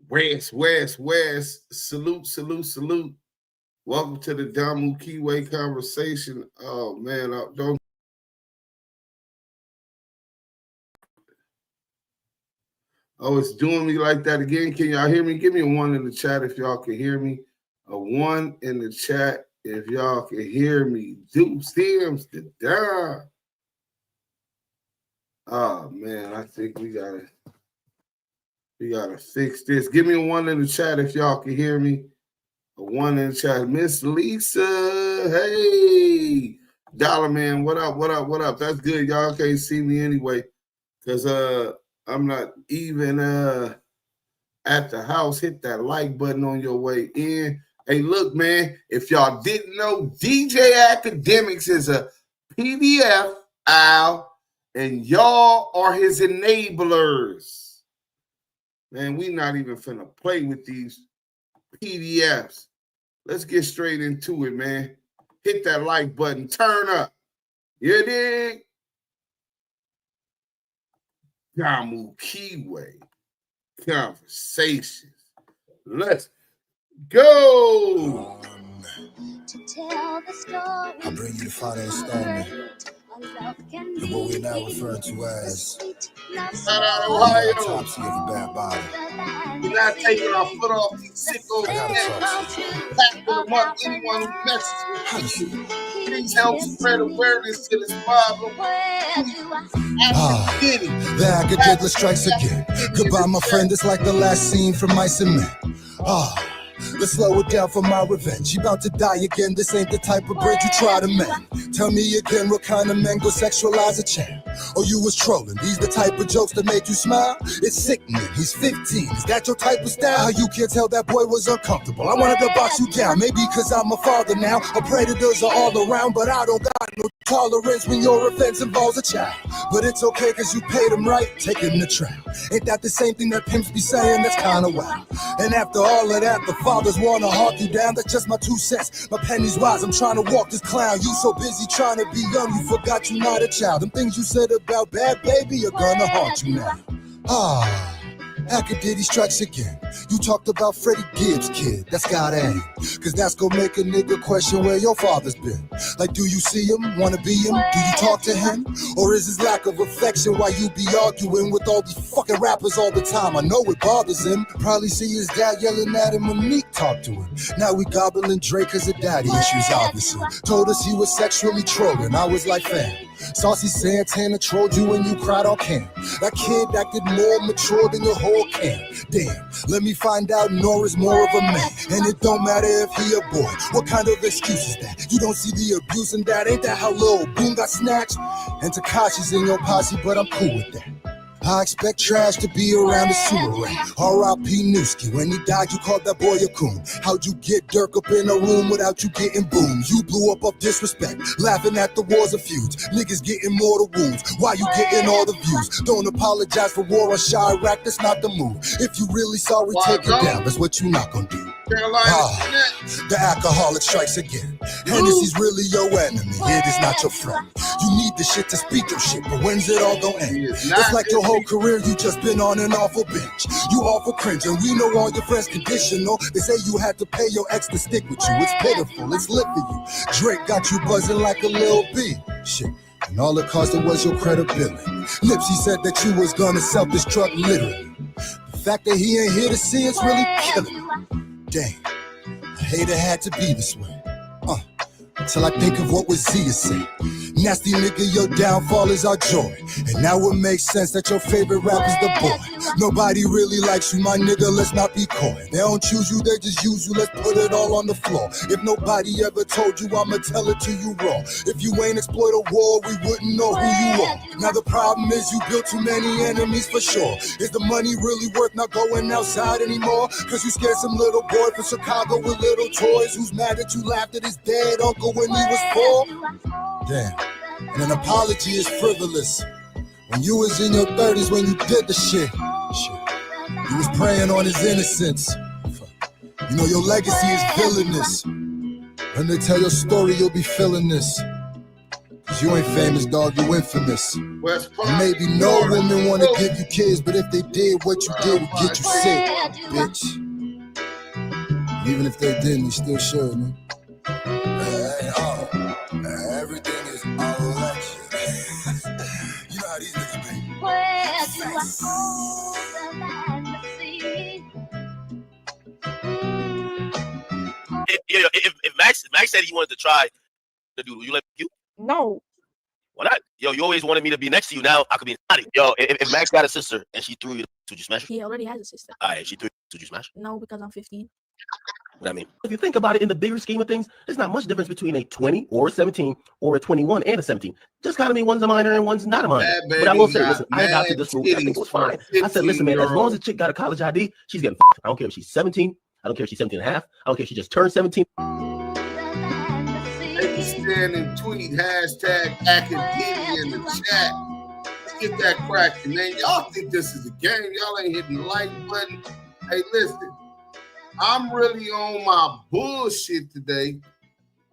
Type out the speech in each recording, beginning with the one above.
West. Salute. Welcome to the Damu Kiwe Conversation. Oh, man, don't. Oh, it's doing me like that again. Can y'all hear me? Give me a 1 in the chat if y'all can hear me. A 1 in the chat if y'all can hear me. Deuce stems to die. Oh, man, I think we gotta fix this. Give me a 1 in the chat if y'all can hear me. A 1 in the chat. Miss Lisa, hey. Dollar Man, what up? That's good. Y'all can't see me anyway because I'm not even at the house. Hit that like button on your way in. Hey, look, man, if y'all didn't know, DJ Akademiks is a Pdfile, and y'all are his enablers. Man, we not even finna play with these PDFs. Let's get straight into it, man. Hit that like button. Turn up. You dig? Damu Kiwe Conversations. Let's go. To tell the story. I bring you the final installment of what we're now referring to as autopsy of a bad body. We're not taking our foot off these sicko cats. Pack them up, anyone who messes with me. Please help spread awareness to this problem. The academic strikes again. Goodbye, my friend. It's like the last scene from Mice and Men. Let's slow it down for my revenge. She about to die again. This ain't the type of bridge you try to mend. Tell me again, what kind of men go sexualize a champ? Or you was trolling? These the type of jokes that make you smile? It's sickening. He's 15. Is that your type of style? How you can't tell that boy was uncomfortable? I wanted to box you down. Maybe because I'm a father now. Predators are all around, but I don't got no tolerance when your offense involves a child. But it's okay because you paid him right, taking the trial. Ain't that the same thing that pimps be saying? That's kind of wild. And after all of that, the fathers wanna hawk you down. That's just my 2 cents. My penny's wise. I'm trying to walk this clown. You so busy trying to be young, you forgot you're not a child. Them things you said about bad baby are gonna haunt you now. Academic strikes again. You talked about Freddie Gibbs, kid. That's gotta end. Cause that's gonna make a nigga question where your father's been. Like, do you see him? Wanna be him? Do you talk to him? Or is his lack of affection why you be arguing with all these fucking rappers all the time? I know it bothers him. Probably see his dad yelling at him when Meek talked to him. Now we gobbling Drake cause of daddy issues, obviously. Told us he was sexually trolling. I was like, fam. Saucy Santana trolled you and you cried on cam. That kid acted more mature than your whole camp. Damn, let me find out Nora's more of a man. And it don't matter if he a boy. What kind of excuse is that? You don't see the abuse in that? Ain't that how Lil Boom got snatched? And Tekashi's in your posse, but I'm cool with that. I expect trash to be around the sewer ring. R.I.P. Newski. When he died, you called that boy a coon. How'd you get Dirk up in a room without you getting boomed? You blew up off disrespect, laughing at the wars of feuds. Niggas getting mortal wounds. Why you getting all the views? Don't apologize for war on Chirac, that's not the move. If you really sorry, take it down. That's what you not gonna do. The alcoholic strikes again. Hennessy's really your enemy. It is not your friend. You need the shit to speak your shit, but when's it all gonna end? It's like your whole career you just been on an awful bench. You awful cringe, and we know all your friends conditional. They say you had to pay your ex to stick with you. It's pitiful, it's lit for you. Drake got you buzzing like a Lil B. Shit. And all it cost was your credibility. Nipsey said that you was gonna self-destruct literally. The fact that he ain't here to see it's really killing me. Dang, I hate it had to be this way. Till I think of what was Zia say. Nasty nigga, your downfall is our joy. And now it makes sense that your favorite rapper's the boy. Nobody really likes you, my nigga, let's not be coy. They don't choose you, they just use you, let's put it all on the floor. If nobody ever told you, I'ma tell it to you raw. If you ain't exploit a war, we wouldn't know who you are. Now the problem is you built too many enemies for sure. Is the money really worth not going outside anymore? Cause you scared some little boy from Chicago with little toys who's mad that you laughed at his dead uncle when he was 4? Damn. And an apology is frivolous. When you was in your 30s when you did the shit, you was preying on his innocence. You know your legacy is villainous. When they tell your story, you'll be feeling this. You ain't famous, dog, you infamous. West Maybe no woman wanna give you kids, but if they did, what you did would get you sick, bitch. Even if they didn't, you still should, man. Everything is election. You know how these niggas be. Where do I hold the land to see? If Max said he wanted to try the dude, will you let you? No. Why not? Yo, you always wanted me to be next to you. Now I could be naughty. Yo, if Max got a sister and she threw you, would you smash her? He already has a sister. All right, she threw you, would you smash her? No, because I'm 15. What I mean, if you think about it in the bigger scheme of things, there's not much difference between a 20 or a 17 or a 21 and a 17. Just kind of mean one's a minor and one's not a minor. But I will say, listen, I adopted this move. I think it was fine. I said, listen, man, as long as a chick got a college ID, she's getting f***ed. I don't care if she's 17. I don't care if she's 17 and a half. I don't care if she just turned 17. They stand and tweet hashtag Academics in the chat. Let's get that cracking, man. Y'all think this is a game. Y'all ain't hitting the like button. Hey, listen. I'm really on my bullshit today.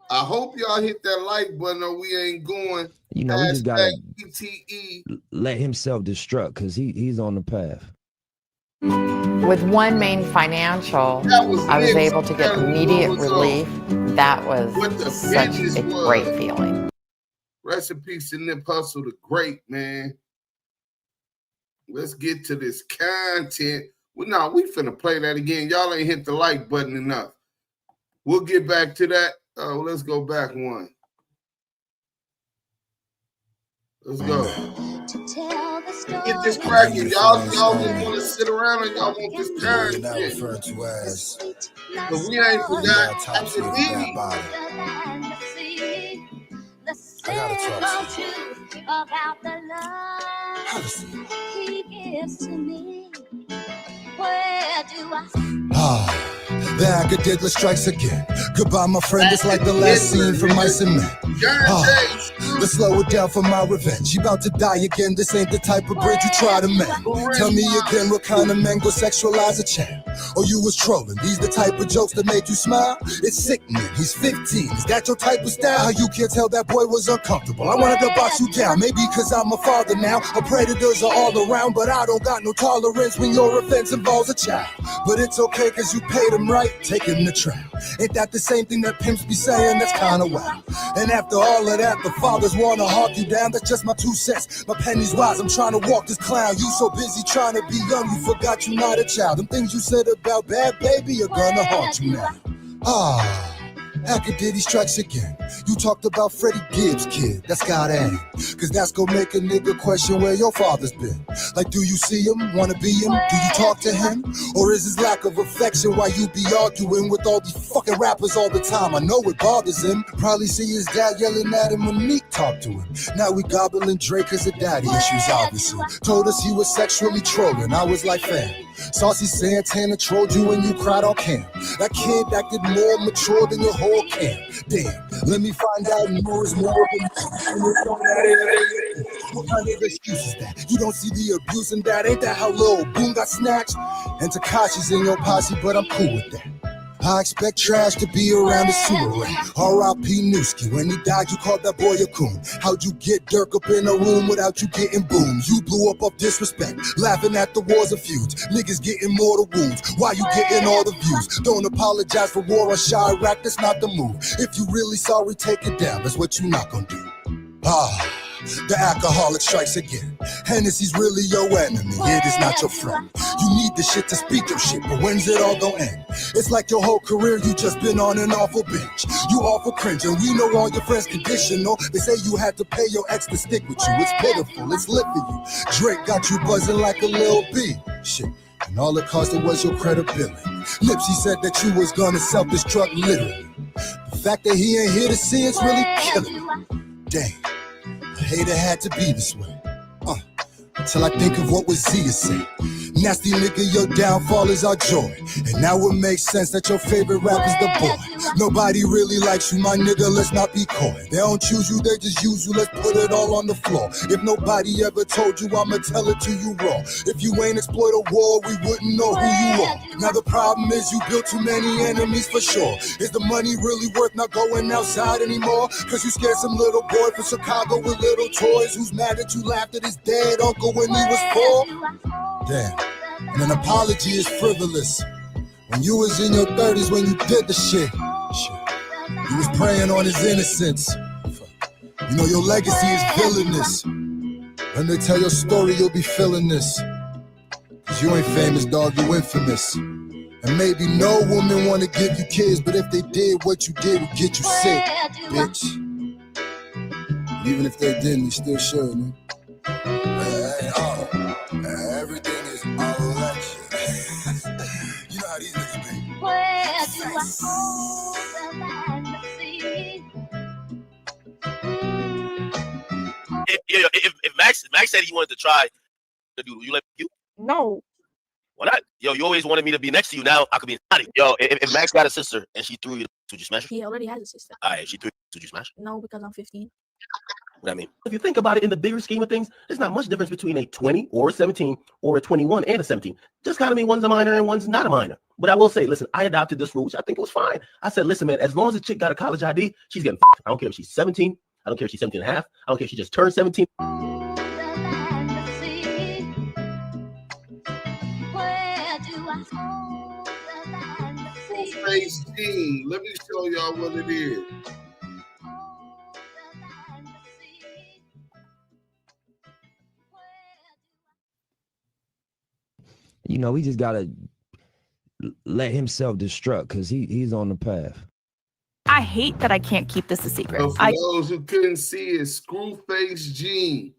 I hope y'all hit that like button or we ain't going. You know, we just gotta PTE. let him self-destruct because he's on the path. With One Main Financial, I was able to get immediate relief. That was such a great feeling. Rest in peace to Nip Hustle the Great, man. Let's get to this content. Well, no, we finna play that again. Y'all ain't hit the like button enough. We'll get back to that. Let's go back one. Let's go. Get this cracking. Y'all just want to sit around and y'all want this turn shit. But we ain't forgot Academics. I gotta talk to you. About the love he gives to me. Where do I? The Academics strikes again. Goodbye, my friend. It's like the last scene from Mice and Men. Let's slow it down for my revenge. You about to die again. This ain't the type of bridge you try to mend. Tell me again, what kind of men go sexualize a champ? Or you was trolling? These the type of jokes that made you smile? It's sickening. He's 15. Is that your type of style? How you can't tell that boy was uncomfortable? I wanted to box you down. Maybe because I'm a father now. Our predators are all around, but I don't got no tolerance when your offense involves a child. But it's okay because you paid him right. Take him to trial. Ain't that the same thing that pimps be saying? That's kind of wild. And after all of that, the fathers want to hawk you down. That's just my 2 cents. My penny's wise. I'm trying to walk this clown. You so busy trying to be young, you forgot you're not a child. Them things you said about bad baby are gonna haunt you now. Academics strikes again. You talked about Freddie Gibbs, kid. That's God aim. Cause that's gonna make a nigga question where your father's been. Like, do you see him? Wanna be him? Do you talk to him? Or is his lack of affection why you be arguing with all these fucking rappers all the time? I know it bothers him. Probably see his dad yelling at him when Meek talked to him. Now we gobbling Drake cause of daddy issues, obviously. Told us he was sexually trolling. I was like, fam. Saucy Santana trolled you and you cried on cam. That kid acted more mature than your whole camp. Damn, let me find out more is more. What kind of excuse is that? You don't see the abuse in that? Ain't that how Lil Boom got snatched? And Tekashi's in your posse, but I'm cool with that. I expect trash to be around the sewer ring. R.I.P. Newski. When he died, you called that boy a coon. How'd you get Dirk up in a room without you getting boomed? You blew up off disrespect, laughing at the wars of feuds. Niggas getting mortal wounds. Why you getting all the views? Don't apologize for war on Chirac, that's not the move. If you really sorry, take it down. That's what you not gonna do. The alcoholic strikes again. Hennessy's really your enemy. It is not your friend. You need the shit to speak your shit, but when's it all gonna end? It's like your whole career you just been on an awful bench. You awful cringe, and we know all your friends conditional. They say you had to pay your ex to stick with you. It's pitiful, it's lit for you. Drake got you buzzing like a Lil B. Shit. And all it costed was your credibility. Lipsy said that you was gonna self-destruct literally. The fact that he ain't here to see it's really killing me. Dang. I hate it had to be this way. Till I think of what was Zia said. Nasty nigga, your downfall is our joy. And now it makes sense that your favorite rapper's the boy. Nobody really likes you, my nigga, let's not be coy. They don't choose you, they just use you, let's put it all on the floor. If nobody ever told you, I'ma tell it to you raw. If you ain't exploit a war, we wouldn't know who you are. Now the problem is you built too many enemies for sure. Is the money really worth not going outside anymore? Cause you scared some little boy from Chicago with little toys who's mad that you laughed at his dead uncle when he was 4? Damn, and an apology is frivolous. When you was in your 30s when you did the shit, you was preying on his innocence. You know your legacy is villainous. When they tell your story, you'll be feeling this. Cause you ain't famous, dog, you infamous. And maybe no woman wanna give you kids, but if they did, what you did would get you sick, bitch. Even if they didn't, you still should, man. Everything is election. You know how these niggas be. Where do I hold the land of sea? If Max said he wanted to try to do, you let you? No. Why not? Yo, you always wanted me to be next to you. Now I could be inside. Yo, if Max got a sister and she threw you, would you smash her? He already has a sister. All right, she threw you, would you smash her? No, because I'm 15. What I mean, if you think about it in the bigger scheme of things, there's not much difference between a 20 or a 17 or a 21 and a 17. Just kind of mean one's a minor and one's not a minor. But I will say, listen, I adopted this rule, which I think it was fine. I said, listen, man, as long as a chick got a college ID, she's getting f***ed. I don't care if she's 17. I don't care if she's 17 and a half. I don't care if she just turned 17. Face G. Let me show y'all what it is. You know, we just gotta let him self-destruct because he's on the path. I hate that I can't keep this a secret. So for those who couldn't see it, Screwface Gene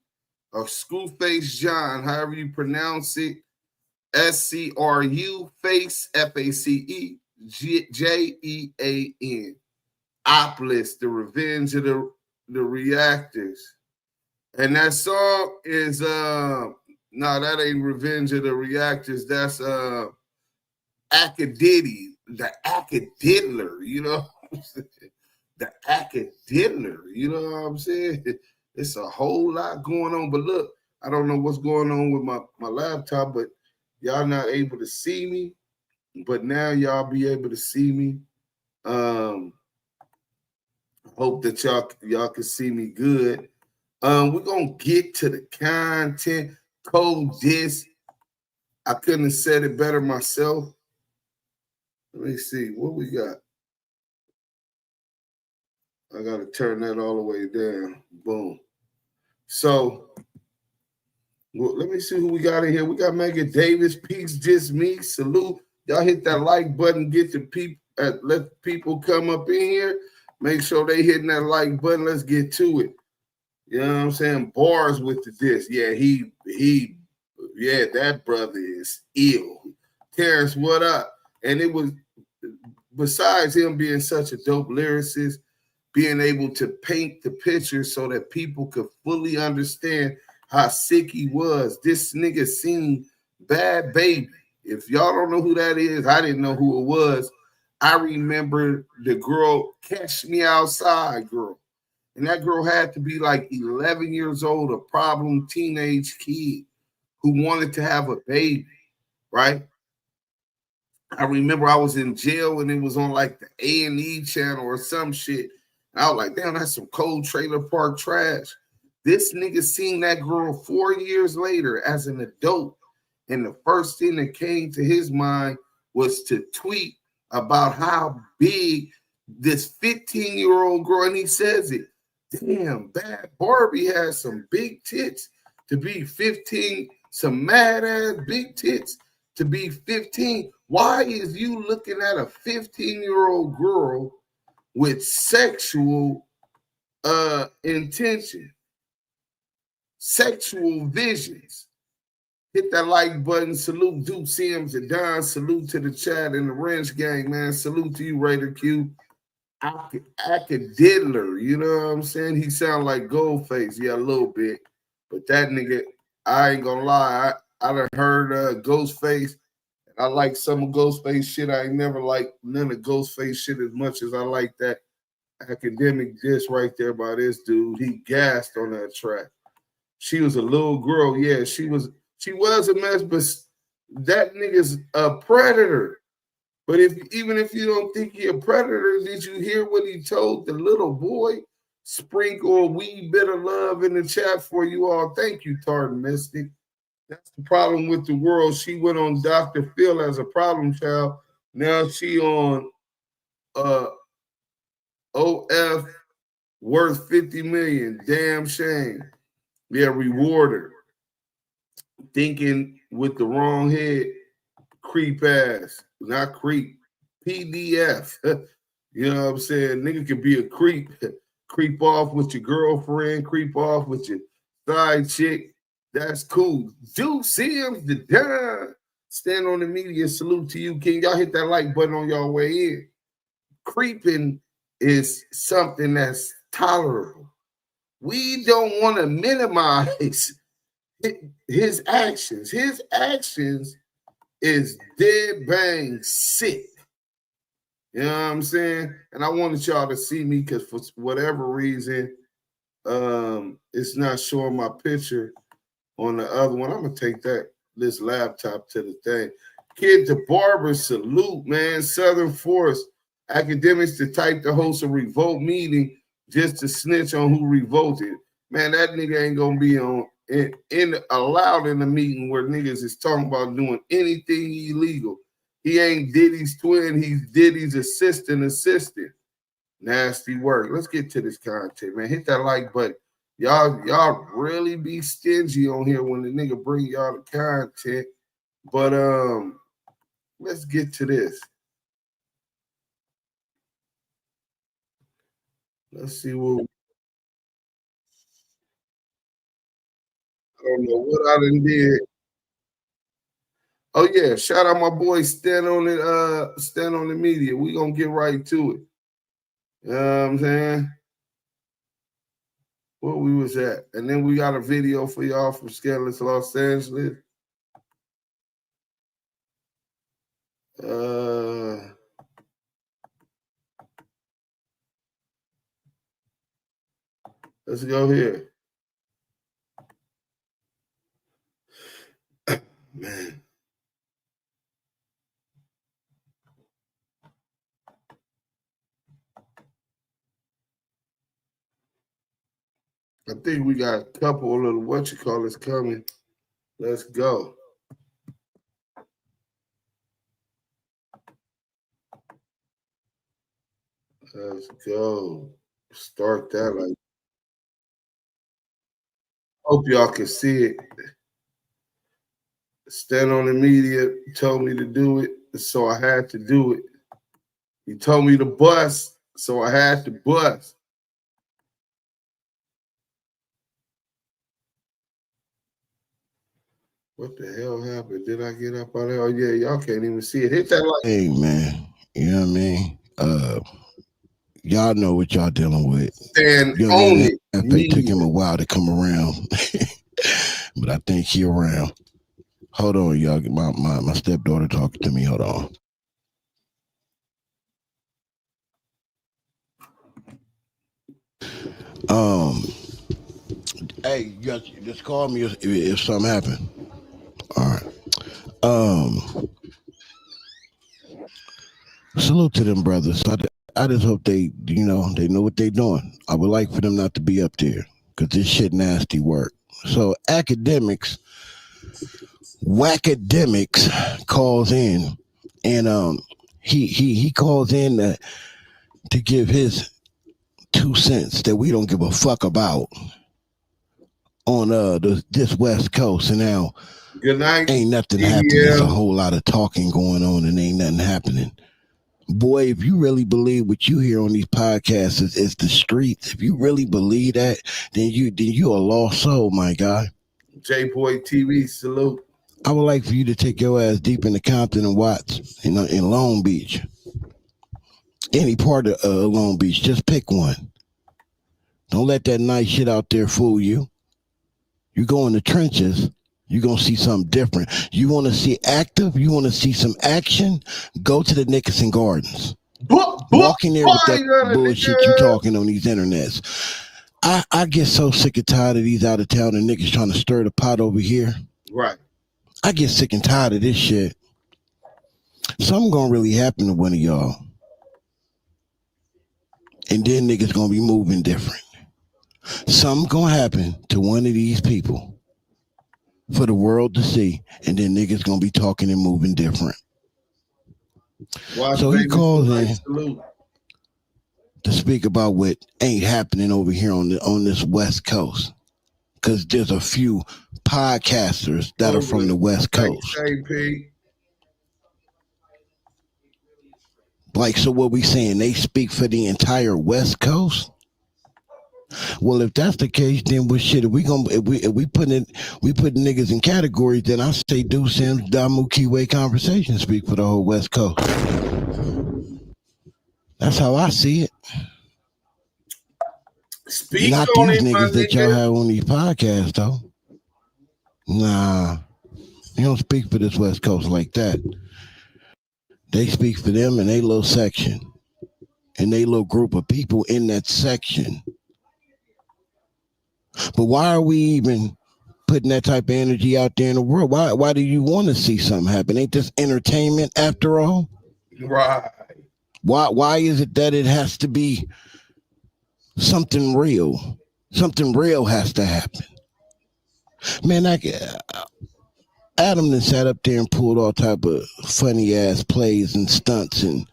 or Screwface John, however you pronounce it, SCRU face FACE JEAN. Opless, the revenge of the reactors. And that song is no, that ain't Revenge of the Reactors. That's Academics, the Acadiddler, you know. The Acadiddler, you know what I'm saying? It's a whole lot going on. But look, I don't know what's going on with my laptop, but y'all not able to see me. But now y'all be able to see me. Hope that y'all can see me good. We're gonna get to the content. Code this. I couldn't have said it better myself. Let me see what we got. I gotta turn that all the way down. Boom. So let me see who we got in here. We got Megan Davis. Peace, just me. Salute. Y'all hit that like button. Get the people. Let people come up in here. Make sure they hitting that like button. Let's get to it. You know what I'm saying? Bars with the disc. Yeah, yeah, that brother is ill. Terrence, what up? And it was, besides him being such a dope lyricist, being able to paint the picture so that people could fully understand how sick he was. This nigga seen Bad Baby. If y'all don't know who that is, I didn't know who it was. I remember the girl, Catch Me Outside girl. And that girl had to be like 11 years old, a problem teenage kid who wanted to have a baby, right? I remember I was in jail and it was on like the A&E channel or some shit. And I was like, damn, that's some cold trailer park trash. This nigga seen that girl 4 years later as an adult. And the first thing that came to his mind was to tweet about how big this 15-year-old girl, and he says it, damn, Bad Barbie has some big tits to be 15, some mad-ass big tits to be 15. Why is you looking at a 15-year-old girl with sexual intention, sexual visions? Hit that like button. Salute Duke Sims and Don. Salute to the chat and the Wrench Gang, man. Salute to you, Raider Q. Acadiddler, you know what I'm saying? He sound like Goldface, yeah, a little bit. But that nigga, I ain't gonna lie, I done heard Ghostface, and I like some of Ghostface shit. I ain't never liked none of Ghostface shit as much as I like that Academic diss right there by this dude. He gassed on that track. She was a little girl. Yeah, she was a mess, but that nigga's a predator. But even if you don't think he a predator, did you hear what he told the little boy? Sprinkle a wee bit of love in the chat for you all. Thank you, Tartan Mystic. That's the problem with the world. She went on Dr. Phil as a problem child. Now she on OF worth 50 million. Damn shame. Yeah, reward her. Thinking with the wrong head, creep ass, not creep. PDF. You know what I'm saying? Nigga could be a creep. Creep off with your girlfriend, creep off with your side chick. That's cool. Duke Sims, the dime. Stand on the media. Salute to you, King. Y'all hit that like button on y'all way in. Creeping is something that's tolerable. We don't want to minimize his actions. His actions is dead bang sick. You know what I'm saying? And I wanted y'all to see me because for whatever reason, it's not showing my picture on the other one. I'm gonna take this laptop to the thing. Kid to Barber, salute, man. Southern Force Academics to type to host a revolt meeting just to snitch on who revolted. Man, that nigga ain't gonna be allowed in the meeting where niggas is talking about doing anything illegal. He ain't Diddy's twin, he's Diddy's assistant. Nasty work. Let's get to this content, man. Hit that like button. Y'all really be stingy on here when the nigga bring y'all the content. But let's get to this. Let's see what I don't know what I done did. Oh yeah, shout out my boy Stand on the Media. We gonna get right to it. You know what I'm saying? Where we was at. And then we got a video for y'all from Scandalous, Los Angeles. Let's go here. Man. I think we got a couple of little whatchamacallits coming. Let's go. Let's go. Start that like. Hope y'all can see it. Stand on the Media told me to do it, so I had to do it. He told me to bust, so I had to bust. What the hell happened? Did I get up out there? Oh yeah, y'all can't even see it. Hit that like. Hey man, you know what I mean? Y'all know what y'all dealing with. And own it. It took him a while to come around, but I think he around. Hold on, y'all. My stepdaughter talking to me. Hold on. Hey, you guys just call me if something happened. All right. Salute to them brothers. I just hope they know what they doing. I would like for them not to be up there because this shit nasty work. So Academics, Wackademics calls in, and he calls in to give his 2 cents that we don't give a fuck about on this West Coast. And now good night. Ain't nothing happening. There's a whole lot of talking going on and ain't nothing happening. Boy, if you really believe what you hear on these podcasts is the streets, if you really believe that, then you a lost soul, my guy. J-Boy TV, salute. I would like for you to take your ass deep into Compton and Watts, in Long Beach. Any part of Long Beach, just pick one. Don't let that nice shit out there fool you. You go in the trenches, You're going to see something different. You want to see active? You want to see some action? Go to the Nickerson Gardens. Walk in there with that bullshit you talking on these internets. I get so sick and tired of these out of town and niggas trying to stir the pot over here. Right. I get sick and tired of this shit. Something gonna really happen to one of y'all. And then niggas gonna be moving different. Something gonna happen to one of these people for the world to see, and then niggas gonna be talking and moving different. So he calls in to speak about what ain't happening over here on this West Coast. Because there's a few podcasters that are from the West Coast. Like, so what we saying? They speak for the entire West Coast? Well, if that's the case, then what shit? If we putting niggas in categories, then I say do Sam's Damu Kiwe Conversation speak for the whole West Coast. That's how I see it. Speak Not on these it, niggas that y'all have on these podcasts, though. Nah, they don't speak for this West Coast like that. They speak for them and they little section, and they little group of people in that section. But why are we even putting that type of energy out there in the world? Why do you want to see something happen? Ain't this entertainment after all? Right. Why is it that it has to be something real? Something real has to happen. Man, Adam then sat up there and pulled all type of funny ass plays and stunts and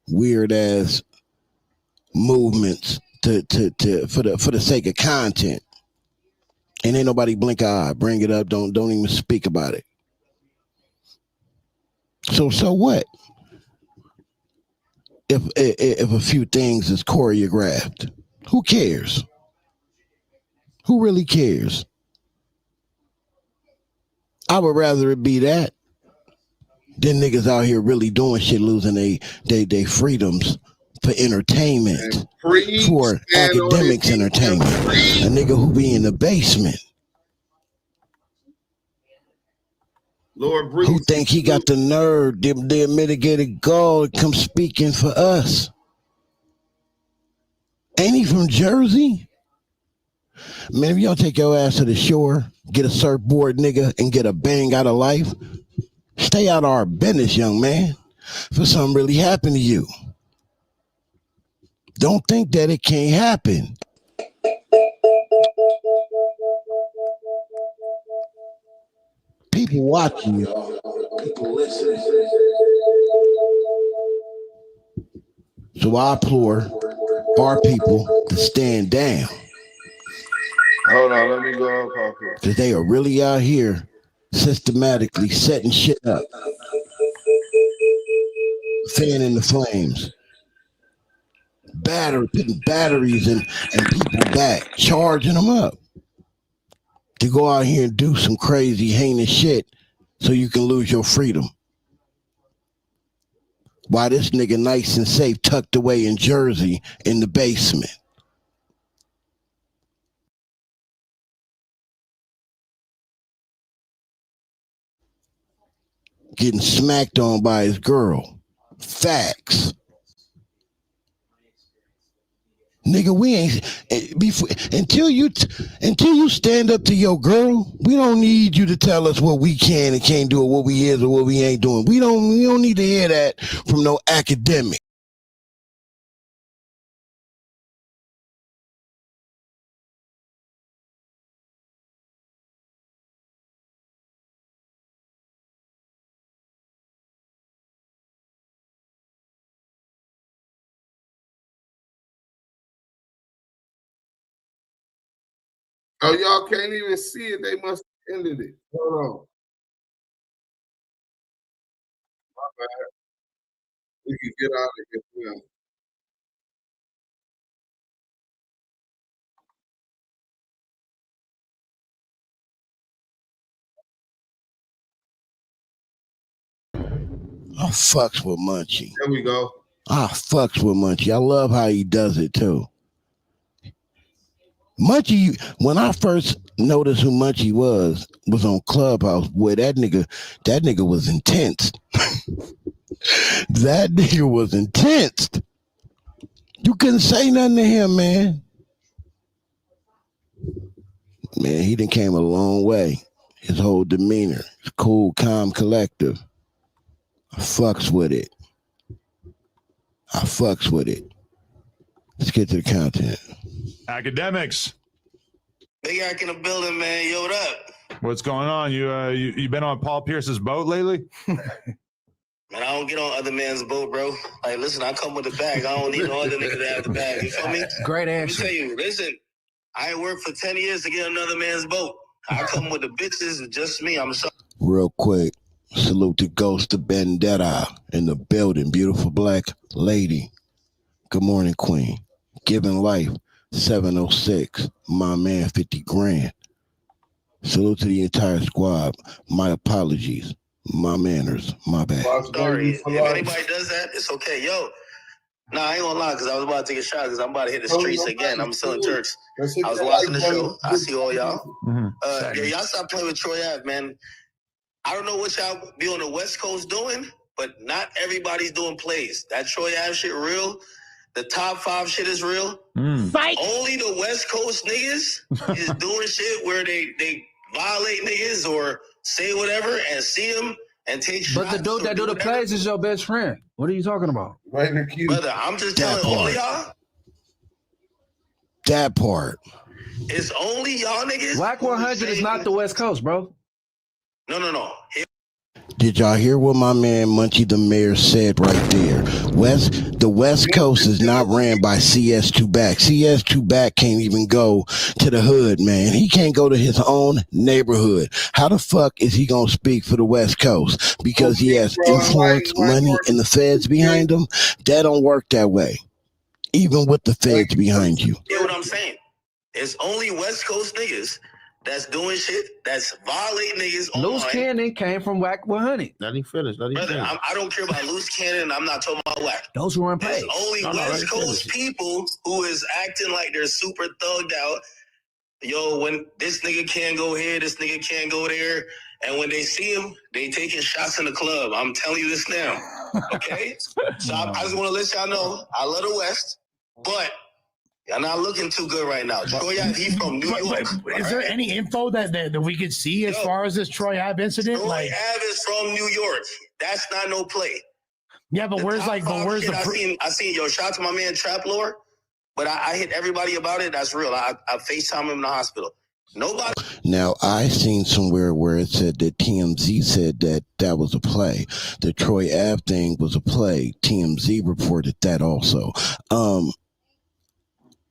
weird ass movements for the sake of content. And ain't nobody blink an eye, bring it up, don't even speak about it. So what? If a few things is choreographed, who cares? Who really cares? I would rather it be that than niggas out here really doing shit, losing they freedoms for entertainment, for academics entertainment. A nigga who be in the basement, Lord who think he got the nerve, the mitigated gall to come speaking for us. Ain't he from Jersey? Man, if y'all take your ass to the shore, get a surfboard, nigga, and get a bang out of life, stay out of our business, young man, for something really happened to you. Don't think that it can't happen. People watching y'all. People listening. So I implore our people to stand down. Hold on, let me go up, Papa. Because they are really out here systematically setting shit up. Fanning the flames. Putting batteries and people back, charging them up. To go out here and do some crazy, heinous shit so you can lose your freedom. While this nigga nice and safe tucked away in Jersey in the basement. Getting smacked on by his girl. Facts. Nigga, we ain't until you stand up to your girl. We don't need you to tell us what we can and can't do, or what we is or what we ain't doing. We don't need to hear that from no academic. Oh, y'all can't even see it. They must have ended it. Hold on. My bad. We can get out of here now. I fucks with Munchie. There we go. I fucks with Munchie. I love how he does it too. Munchie, when I first noticed who Munchie was on Clubhouse, boy, that nigga was intense. That nigga was intense. You couldn't say nothing to him, man. Man, he done came a long way. His whole demeanor. It's cool, calm, collective. I fucks with it. Let's get to the content. Academics. Big Ack in the building, man. Yo, what up? What's going on? You been on Paul Pierce's boat lately? Man, I don't get on other man's boat, bro. Like, listen, I come with the bag. I don't need no other nigga to have the bag. You feel me? Great answer. Let me tell you, listen, I ain't worked for 10 years to get another man's boat. I come with the bitches, it's just me. I'm sorry. Real quick, salute to Ghost of Vendetta in the building. Beautiful black lady. Good morning, Queen. Giving Life, 706. My man, 50 grand. Salute to the entire squad. My apologies. My manners. My bad. Sorry. If anybody does that, it's okay. Yo, nah, I ain't gonna lie, because I was about to take a shot, because I'm about to hit the streets again. I'm selling Turks. I was watching the show. I see all y'all. Yeah, y'all stop playing with Troy Ave, man. I don't know what y'all be on the West Coast doing, but not everybody's doing plays. That Troy Ave shit real. The top 5 shit is real. Only the West Coast niggas is doing shit where they violate niggas or say whatever and see them and take shots. But the dude that do the plays is your best friend. What are you talking about? Right in the queue. Brother, I'm just telling all of y'all. That part. It's only y'all niggas. Wack 100 is not the West Coast, bro. No. Did y'all hear what my man Munchie the Mayor said right there? The West Coast is not ran by CS2 Back. CS2 Back can't even go to the hood, man. He can't go to his own neighborhood. How the fuck is he gonna speak for the West Coast? Because he has influence, money, and the feds behind him? That don't work that way. Even with the feds behind you. You know what I'm saying? It's only West Coast niggas that's doing shit, that's violating niggas online. Loose Cannon came from Wack 100. Let him finish. Brother, I don't care about Loose Cannon. I'm not talking about Wack. Those who run plays. There's only West Coast people who is acting like they're super thugged out. Yo, when this nigga can't go here, this nigga can't go there. And when they see him, they taking shots in the club. I'm telling you this now. Okay? So I just want to let y'all know, I love the West, but y'all not looking too good right now. Troy Ave, he from New York. Is there any info that we could see as far as this Troy Ave incident? Troy Ave is from New York. That's not no play. Yeah, but where's the I seen your shout to my man Trap Lord, but I hit everybody about it. That's real. I FaceTime him in the hospital. Nobody. Now, I seen somewhere where it said that TMZ said that was a play. The Troy Ave thing was a play. TMZ reported that also.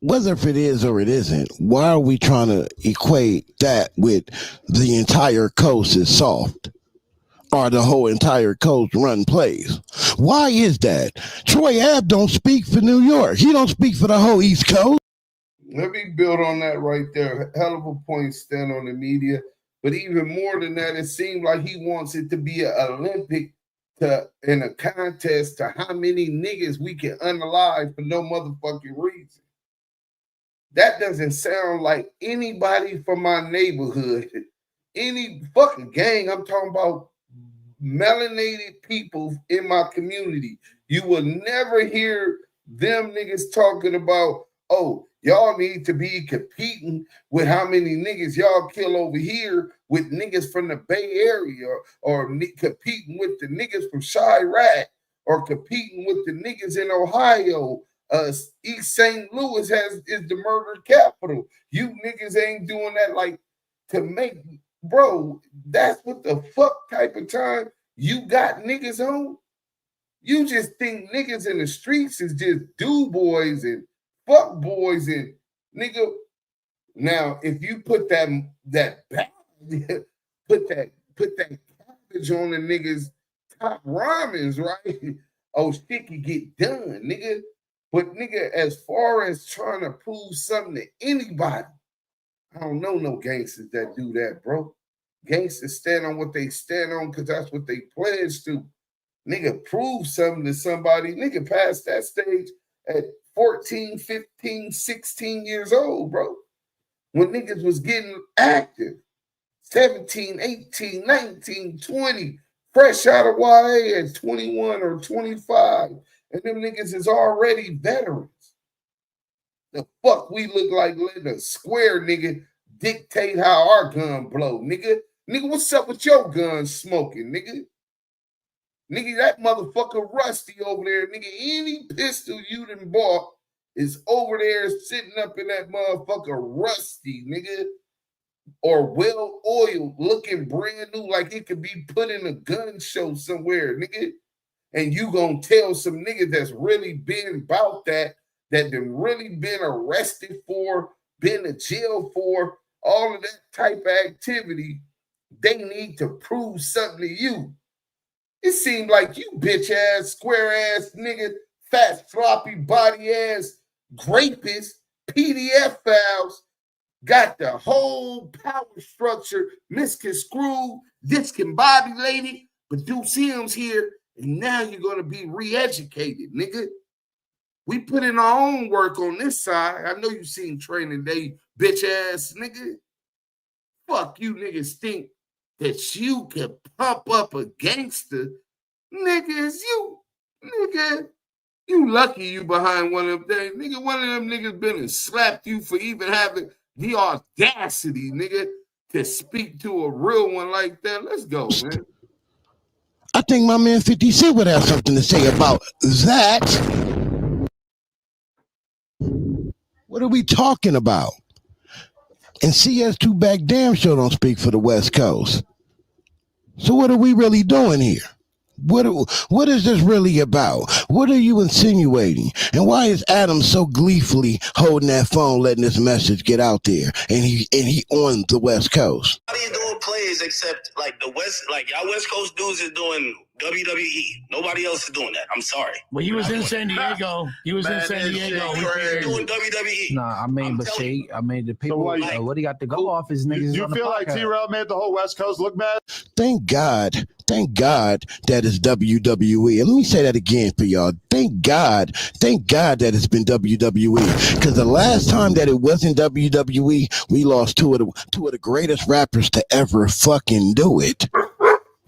Whether if it is or it isn't, why are we trying to equate that with the entire coast is soft? Or the whole entire coast run plays? Why is that? Troy Ave don't speak for New York. He don't speak for the whole East Coast. Let me build on that right there. Hell of a point stand on the media. But even more than that, it seems like he wants it to be an Olympic in a contest to how many niggas we can unalive for no motherfucking reason. That doesn't sound like anybody from my neighborhood. Any fucking gang. I'm talking about melanated people in my community. You will never hear them niggas talking about, oh, y'all need to be competing with how many niggas y'all kill over here with niggas from the Bay Area or competing with the niggas from Chirac or competing with the niggas in Ohio. East St. Louis is the murder capital. You niggas ain't doing that like to make, bro, that's what the fuck type of time you got niggas on? You just think niggas in the streets is just do boys and fuck boys and nigga. Now, if you put that put that cabbage on the niggas top ramens, right? Oh, shit can get done, nigga. But nigga, as far as trying to prove something to anybody, I don't know no gangsters that do that, bro. Gangsters stand on what they stand on because that's what they pledge to. Nigga, prove something to somebody. Nigga, past that stage at 14, 15, 16 years old, bro. when niggas was getting active. 17, 18, 19, 20, fresh out of YA at 21 or 25. And them niggas is already veterans. The fuck we look like letting a square nigga dictate how our gun blow, nigga. Nigga, what's up with your gun smoking, nigga? Nigga, that motherfucker Rusty over there, nigga, any pistol you done bought is over there sitting up in that motherfucker Rusty, nigga. Or well-oiled, looking brand new, like it could be put in a gun show somewhere, nigga. And you gonna tell some nigga that's really been about that done really been arrested for, been to jail for, all of that type of activity, they need to prove something to you. It seemed like you bitch-ass, square-ass nigga, fat, floppy body-ass, rapist, Pdfiles, got the whole power structure misconstrued, discombobulated, but Deuce M's here, and now you're going to be re-educated, nigga. We put in our own work on this side. I know you seen Training Day, bitch-ass nigga. Fuck you niggas think that you can pump up a gangster. Niggas, you lucky you behind one of them things. Nigga, one of them niggas been and slapped you for even having the audacity, nigga, to speak to a real one like that. Let's go, man. I think my man 50 Cent would have something to say about that. What are we talking about? And CS2 back damn sure don't speak for the West Coast. So what are we really doing here? What is this really about? What are you insinuating? And why is Adam so gleefully holding that phone, letting this message get out there? And he on the West Coast. How are you doing plays except like the West, like y'all West Coast dudes is doing WWE. Nobody else is doing that. I'm sorry. Well, he was in San Diego. He was in San Diego. Doing WWE. Nah, I mean, but see, I mean, the people, what he got to go off is niggas. You feel like T-Rail made the whole West Coast look bad? Thank God that is WWE. And let me say that again for y'all. Thank God that it's been WWE. Because the last time that it wasn't WWE, we lost two of the greatest rappers to ever fucking do it.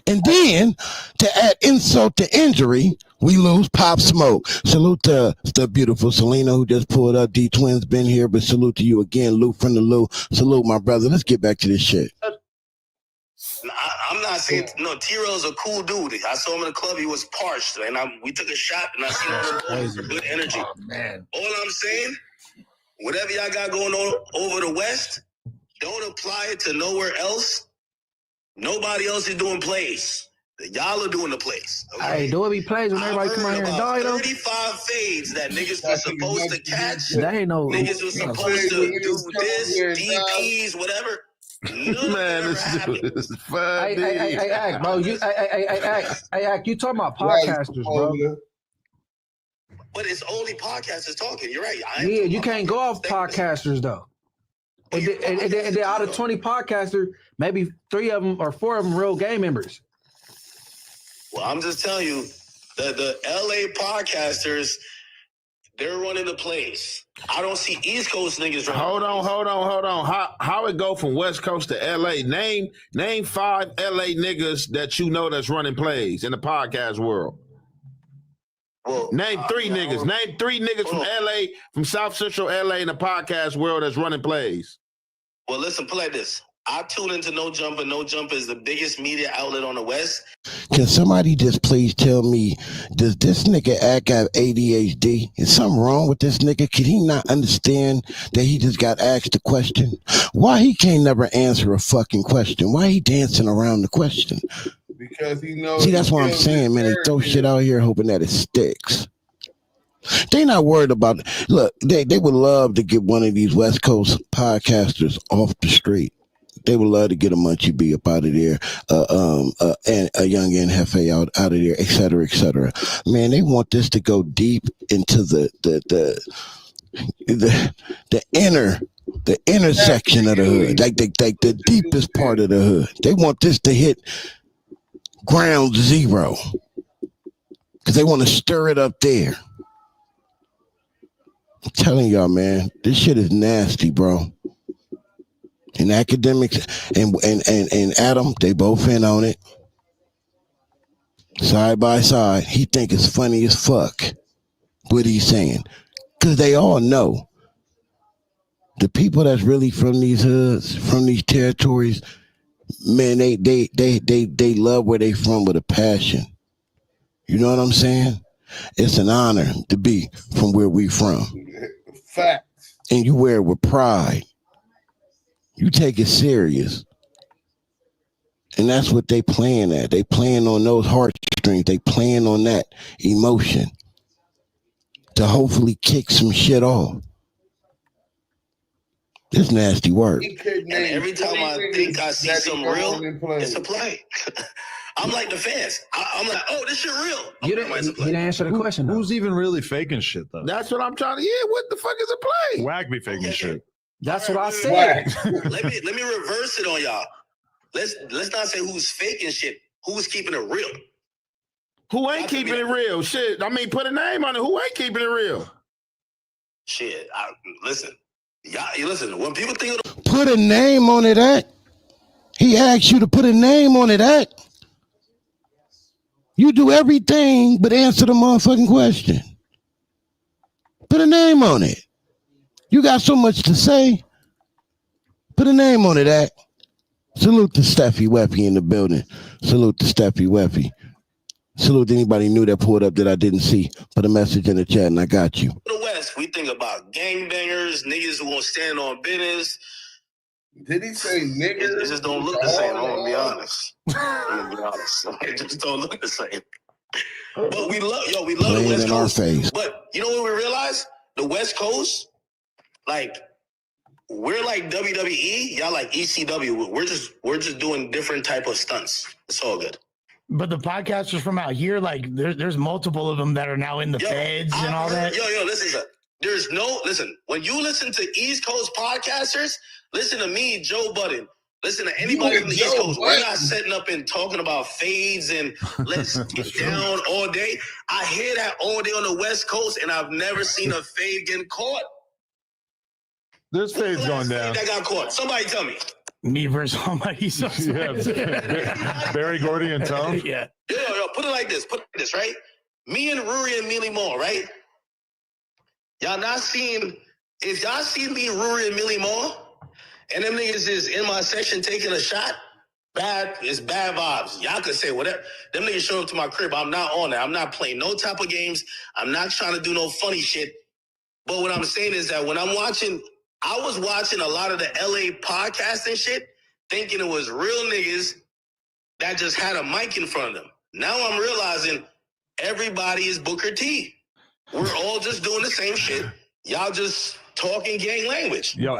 And then, to add insult to injury, we lose Pop Smoke. Salute to the beautiful Selena who just pulled up. D-Twins been here, but salute to you again, Lou from the Lou. Salute, my brother. Let's get back to this shit. I'm not saying, no, T-Rail's a cool dude. I saw him in the club. He was parched. And we took a shot, and I seen him with good energy. Oh, man. All I'm saying, whatever y'all got going on over the West, don't apply it to nowhere else. Nobody else is doing plays. Y'all are doing the plays. Okay? Hey, do it be plays when everybody come out here and die, though? 35 fades that niggas were supposed to catch. That ain't no... Niggas were supposed to do this, DPs, whatever. Man, this dude is funny. Hey, Ack, bro. Ack, you talking about podcasters, bro. But it's only podcasters talking. You're right. Yeah, you can't go off podcasters, though. And then out of 20 podcasters, maybe 3 of them or 4 of them real game members. Well, I'm just telling you that the LA podcasters, they're running the place. I don't see East Coast niggas running. Hold on. How it go from West Coast to LA? Name 5 LA niggas that you know that's running plays in the podcast world. Well, name 3 niggas. Name 3 niggas from LA, from South Central LA in the podcast world that's running plays. Well, listen, play this. I tune into No Jumper. No Jumper is the biggest media outlet on the West. Can somebody just please tell me, does this nigga Ack have ADHD? Is something wrong with this nigga? Can he not understand that he just got asked a question? Why he can't never answer a fucking question? Why he dancing around the question? Because he knows. See, that's what I'm saying, man. They throw shit out here hoping that it sticks. They not worried about it. Look, they would love to get one of these West Coast podcasters off the street. They would love to get a Munchie B up out of there, and a young Hefe out of there, et cetera, et cetera. Man, they want this to go deep into the inner section of the hood, like the deepest part of the hood. They want this to hit ground zero because they want to stir it up there. I'm telling y'all, man, this shit is nasty, bro. And Academics and Adam, they both in on it. Side by side. He think it's funny as fuck what he's saying. Because they all know the people that's really from these hoods, from these territories, man, they love where they from with a passion. You know what I'm saying? It's an honor to be from where we from. Facts. And you wear it with pride. You take it serious. And that's what they playing at. They playing on those heartstrings. They playing on that emotion to hopefully kick some shit off. It's nasty work. And every time I think I see something real, it's a play. I'm like the fans. I'm like, oh, this shit real. You didn't answer the question. Who's even really faking shit, though? That's what I'm trying to. Yeah, what the fuck is a play? Wack be faking shit. That's what I said. let me reverse it on y'all. Let's not say who's faking shit. Who's keeping it real? Who ain't keeping it real? Shit. I mean, put a name on it. Who ain't keeping it real? Shit. Listen. Y'all, listen. When people think of put a name on it, Act. He asked you to put a name on it, Act. You do everything but answer the motherfucking question. Put a name on it. You got so much to say. Put a name on it, Act. Salute to Steffi Weffy in the building. Salute to Steffi Weffy. Salute to anybody new that pulled up that I didn't see. Put a message in the chat and I got you. the West, we think about gangbangers, niggas who won't stand on business. Did he say niggas? It just don't look the same. I'm gonna be honest. It just don't look the same. But we love the West Coast. But you know what we realize? The West Coast, like, we're like WWE, y'all like ECW. We're just doing different type of stunts. It's all good. But the podcasters from out here, like, there's multiple of them that are now in the feds and all that. Listen, when you listen to East Coast podcasters, listen to me, Joe Budden. Listen to anybody from the East Coast. We're not setting up and talking about fades and let's get down all day. I hear that all day on the West Coast, and I've never seen a fade getting caught. There's fades going down. That got caught. Somebody tell me. Me versus somebody. Barry Gordy and Tom. Yeah. Yo, put it like this. Right? Me and Ruri and Millie Moore, right? Y'all not seeing, if y'all see me, Ruri and Millie Moore, and them niggas is in my section taking a shot, it's bad vibes. Y'all can say whatever. Them niggas show up to my crib. I'm not on that. I'm not playing no type of games. I'm not trying to do no funny shit. But what I'm saying is that when I was watching a lot of the LA podcasting shit, thinking it was real niggas that just had a mic in front of them. Now I'm realizing everybody is Booker T. We're all just doing the same shit. Y'all just talking gang language. Yo,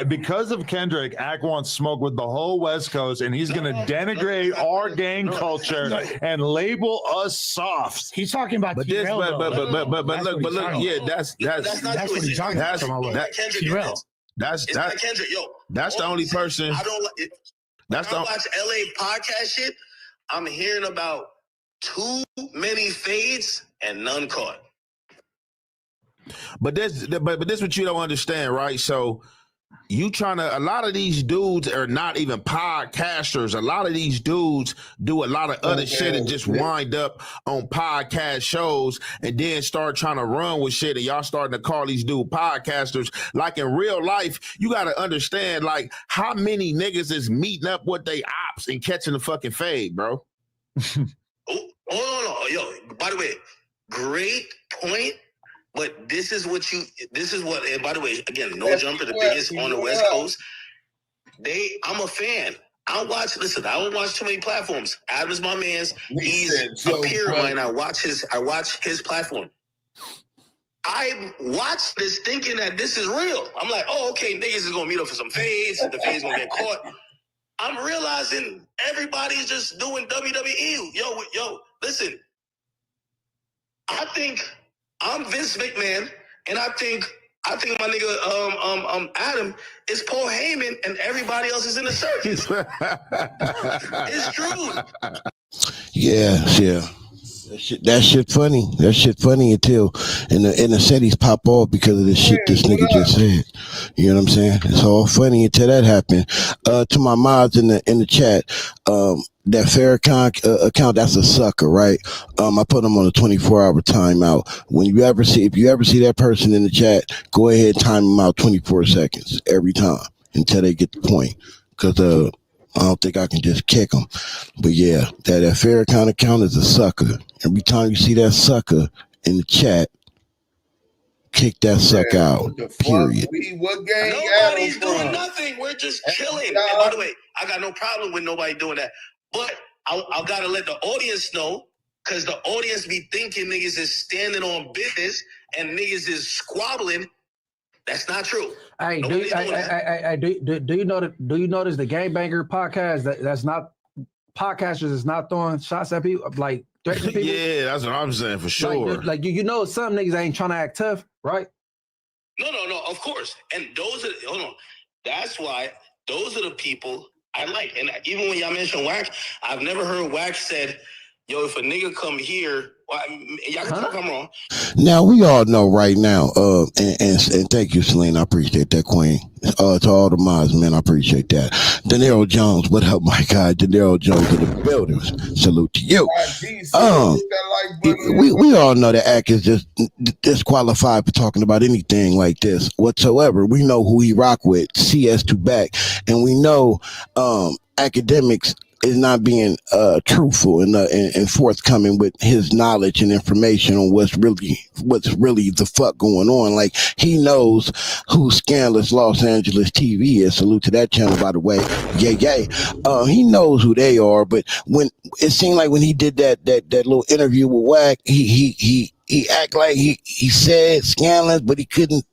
because of Kendrick, Ack wants smoke with the whole West Coast, and he's going to denigrate our gang culture and label us soft. He's talking about T-Rell, look, yeah, that's what he's talking about. That's Kendrick. Yo, that's the only person. I don't like. When I watch LA podcast shit, I'm hearing about too many fades and none caught. But this what you don't understand, right? So you a lot of these dudes are not even podcasters. A lot of these dudes do a lot of other shit and just wind up on podcast shows and then start trying to run with shit, and y'all starting to call these dudes podcasters. Like in real life, you got to understand, like, how many niggas is meeting up with they ops and catching the fucking fade, bro? Yo, by the way, great point. But this is what, and by the way, again, No Jumper, the biggest on the West Coast. I'm a fan. I don't watch too many platforms. Adam's my man's. He's a peer of mine. I watch his platform. I watch this thinking that this is real. I'm like, oh, okay, niggas is gonna meet up for some fades. The fades gonna get caught. I'm realizing everybody's just doing WWE. Yo, listen. I think I'm Vince McMahon, and I think my nigga Adam is Paul Heyman, and everybody else is in the circus. It's true. Yeah. That shit funny. That shit funny until and the cities pop off because of the shit this nigga just said. You know what I'm saying? It's all funny until that happened. To my mods in the chat, that Farrakhan account, that's a sucker, right? I put him on a 24-hour timeout. If you ever see that person in the chat, go ahead, time them out 24 seconds every time until they get the point. Because I don't think I can just kick them. But yeah, that Farrakhan account is a sucker. Every time you see that sucker in the chat, kick that sucker out. Period. What gang? Nobody's doing nothing. We're just chilling. And by the way, I got no problem with nobody doing that. But I gotta let the audience know, because the audience be thinking niggas is standing on business and niggas is squabbling. That's not true. Hey, do you notice the Gangbanger podcast that's not podcasters is not throwing shots at people, like threatening people? Yeah, that's what I'm saying for sure. Like you know, some niggas ain't trying to act tough, right? No, of course. And that's why those are the people I like. And even when y'all mention Wack, I've never heard Wack said, yo, if a nigga come here, well, y'all can tell if I'm wrong. Now we all know right now, and thank you, Celine. I appreciate that, Queen. To all the mods, man, I appreciate that. De Niro Jones, what up, my guy? De Niro Jones in the building. Salute to you. We all know that Ack is just disqualified for talking about anything like this whatsoever. We know who he rock with, CS2 back, and we know Akademiks is not being truthful and forthcoming with his knowledge and information on what's really the fuck going on. Like, he knows who Scandalous Los Angeles TV is. Salute to that channel, by the way. Yay. He knows who they are, but when it seemed like when he did that little interview with Wack, he act like he said Scandalous, but he couldn't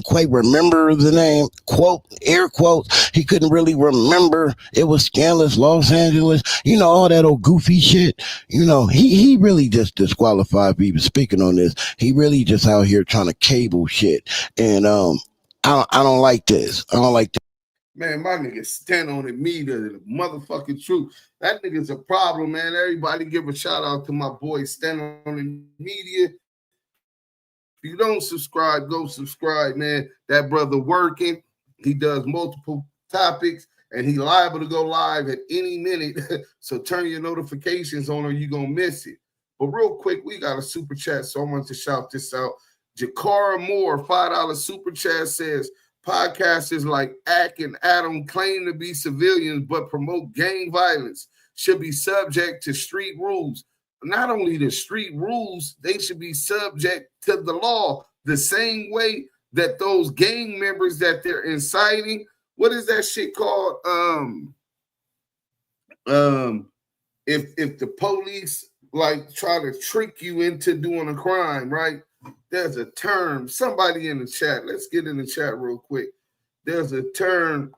quite remember the name, quote, air quotes. He couldn't really remember it was Scandalous Los Angeles, you know, all that old goofy shit. You know, he really just disqualified people speaking on this. He really just out here trying to cable shit. And I don't like this. I don't like this. Man, my nigga stand on it, me the motherfucking truth. That nigga's a problem, man. Everybody give a shout out to my boy Stand on the Media. If you don't subscribe, go subscribe, man. That brother working. He does multiple topics, and he liable to go live at any minute. So turn your notifications on or you're going to miss it. But real quick, we got a super chat, so I want to shout this out. Jakara Moore, $5 super chat says, podcasters like Ack and Adam claim to be civilians but promote gang violence, should be subject to street rules. Not only the street rules, they should be subject to the law the same way that those gang members that they're inciting. What is that shit called? If the police like try to trick you into doing a crime, right? There's a term. Somebody in the chat. Let's get in the chat real quick. There's a term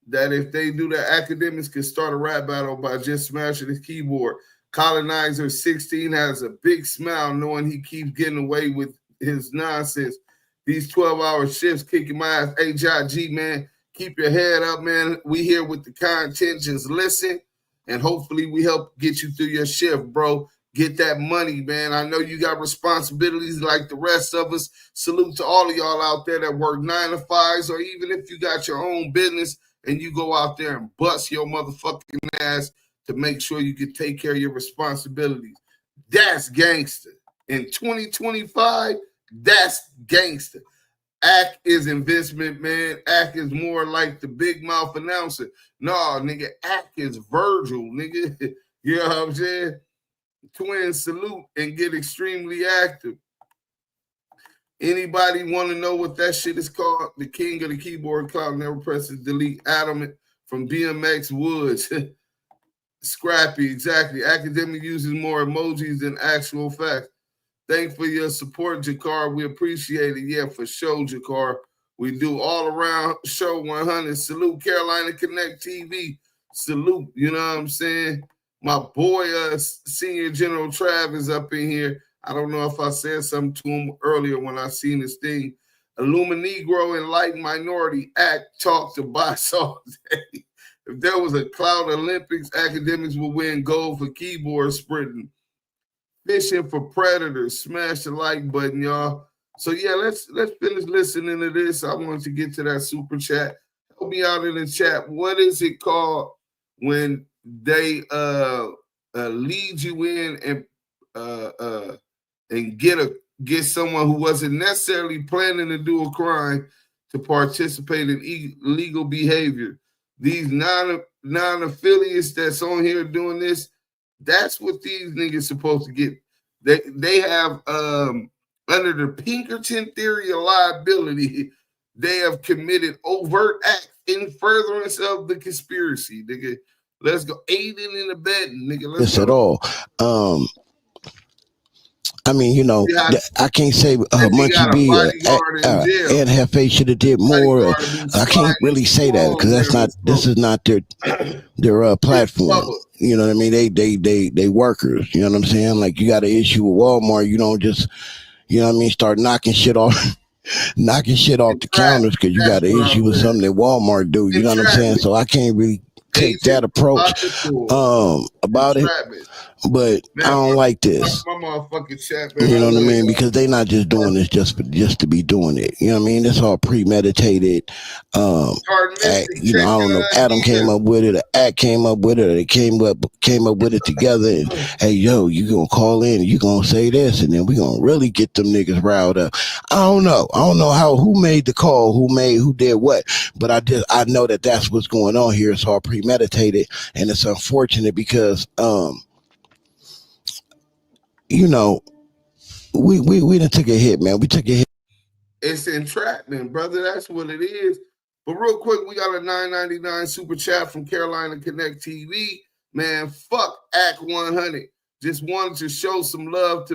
that if they do the Akademiks can start a rap battle by just smashing his keyboard. Colonizer 16 has a big smile knowing he keeps getting away with his nonsense. These 12-hour shifts kicking my ass. Hey, G, man, keep your head up, man. We here with the content. Just listen, and hopefully we help get you through your shift, bro. Get that money, man. I know you got responsibilities like the rest of us. Salute to all of y'all out there that work 9 to 5s, or even if you got your own business and you go out there and bust your motherfucking ass to make sure you can take care of your responsibilities. That's gangster. In 2025, that's gangster. Ack is investment, man. Ack is more like the big mouth announcer. No, nigga, Ack is Virgil, nigga. You know what I'm saying? Twin, salute and get extremely active. Anybody want to know what that shit is called? The king of the keyboard cloud never presses delete. Adam from BMX Woods. Scrappy, exactly. Academic uses more emojis than actual facts. Thanks for your support, Jakar. We appreciate it. Yeah, for sure, Jakar. We do all around show 100. Salute Carolina Connect TV. Salute, you know what I'm saying? My boy, Senior General Trav is up in here. I don't know if I said something to him earlier when I seen this thing. Illuminegro and Light Minority Act talk to boss all day. If there was a Cloud Olympics, Akademiks would win gold for keyboard sprinting. Fishing for predators. Smash the like button, y'all. So yeah, let's finish listening to this. I want to get to that super chat. Help me out in the chat. What is it called when they lead you in and get someone who wasn't necessarily planning to do a crime to participate in illegal behavior? These non-affiliates that's on here doing this, that's what these niggas supposed to get. They have under the Pinkerton theory of liability, they have committed overt acts in furtherance of the conspiracy, nigga. Let's go. Aiding and abetting, nigga. Let's This at all. I mean, you know, I can't say Munchie B and Hefe should have did more. I can't really say that because that's not. This is not their platform. You know what I mean? They workers. You know what I'm saying? Like you got an issue with Walmart, you don't just, you know what I mean, start knocking shit off the counters because you got an issue with something that Walmart do. You know what I'm saying? So I can't really take that approach about it. But I don't like this. My motherfucking chat, man. You know what I mean? Because they not just doing this just to be doing it. You know what I mean? It's all premeditated. You know, I don't know if Adam came up with it, or Act came up with it, or they came up with it together. And hey, yo, you gonna call in and you gonna say this, and then we gonna really get them niggas riled up. I don't know who made the call, who did what, but I know that that's what's going on here. It's all premeditated, and it's unfortunate because you know, we done took a hit, man. We took a hit. It's entrapment, brother. That's what it is. But real quick, we got a $9.99 super chat from Carolina Connect TV. Man, fuck Act 100. Just wanted to show some love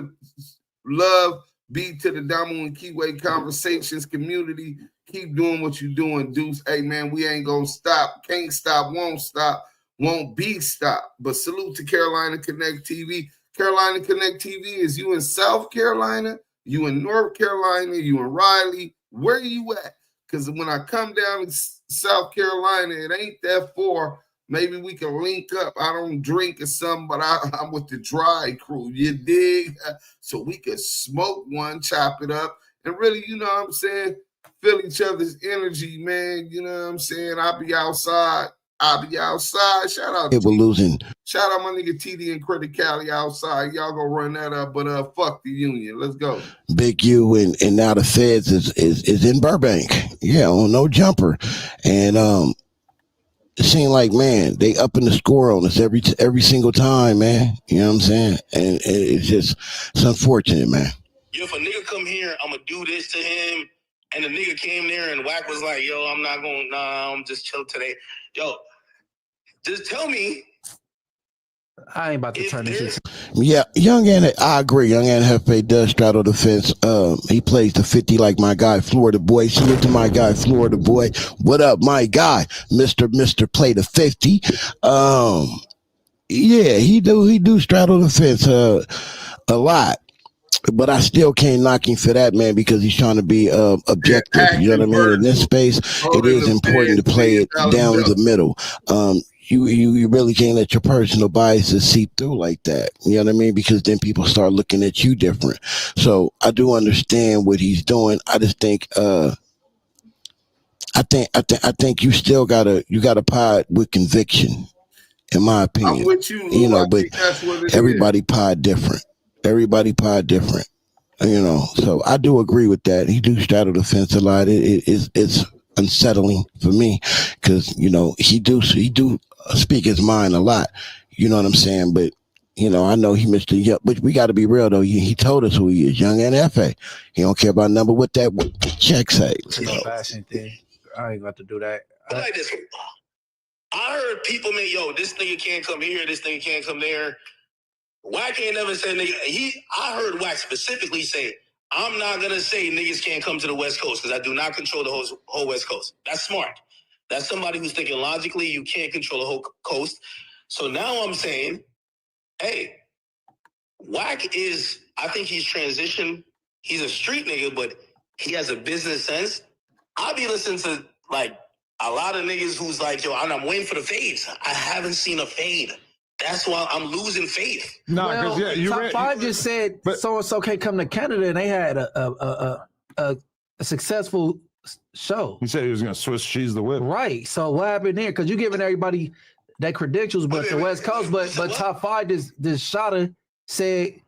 be to the Damu Kiwe Conversations community. Keep doing what you're doing, Deuce. Hey, man, we ain't gonna stop. Can't stop, won't be stopped. But salute to Carolina Connect TV. Carolina Connect TV, is you in South Carolina, you in North Carolina, you in Raleigh, where you at? Because when I come down to South Carolina, it ain't that far. Maybe we can link up. I don't drink or something, but I'm with the dry crew, you dig? So we can smoke one, chop it up, and really, you know what I'm saying, feel each other's energy, man. You know what I'm saying? I'll be outside. Shout out we're losing. Shout out my nigga TD and Credit Cali outside. Y'all gonna run that up, but fuck the union. Let's go. Big U and now the feds is in Burbank. Yeah, on no jumper. And it seemed like, man, they upping the score on us every single time, man. You know what I'm saying? And it's unfortunate, man. Yo, if a nigga come here, I'm gonna do this to him. And the nigga came there and Wack was like, yo, I'm just chill today. Yo, just tell me. I ain't about to turn this shit. Yeah, Young and I agree. Young and Hefe does straddle the fence. He plays the 50 like my guy, Florida boy. Salute to my guy, Florida boy. What up, my guy, Mr. Play the 50. Yeah, he do straddle the fence a lot. But I still can't knock him for that, man, because he's trying to be objective. You know what I mean? In this space, it is important to play it down the middle. You really can't let your personal biases seep through like that. You know what I mean? Because then people start looking at you different. So I do understand what he's doing. I just think I think you still gotta pod with conviction, in my opinion. I'm with you, Lou. You know, but everybody pod different. You know, so I do agree with that. He do straddle the fence a lot. It's unsettling for me because, you know, he do speak his mind a lot. You know what I'm saying? But, you know, I know he missed the young, but we got to be real though. He told us who he is, Young NFA. He don't care about number what that check say. Fashion thing. I ain't got to do that. I like this. I heard people make, yo, this nigga can't come here, this nigga can't come there. Wack ain't never said nigga. I heard Wack specifically say, I'm not gonna say niggas can't come to the West Coast because I do not control the whole West Coast. That's smart. That's somebody who's thinking logically. You can't control the whole coast. So now I'm saying, hey, Wack is, I think he's transitioned. He's a street nigga, but he has a business sense. I'll be listening to like a lot of niggas who's like, yo, I'm waiting for the fades. I haven't seen a fade. That's why I'm losing faith. No, because Top 5 just said so and so can't come to Canada, and they had a successful show. He said he was going to Swiss cheese the whip. Right. So what happened there? Because you're giving everybody their credentials, but the West Coast, but Top 5 this shotta said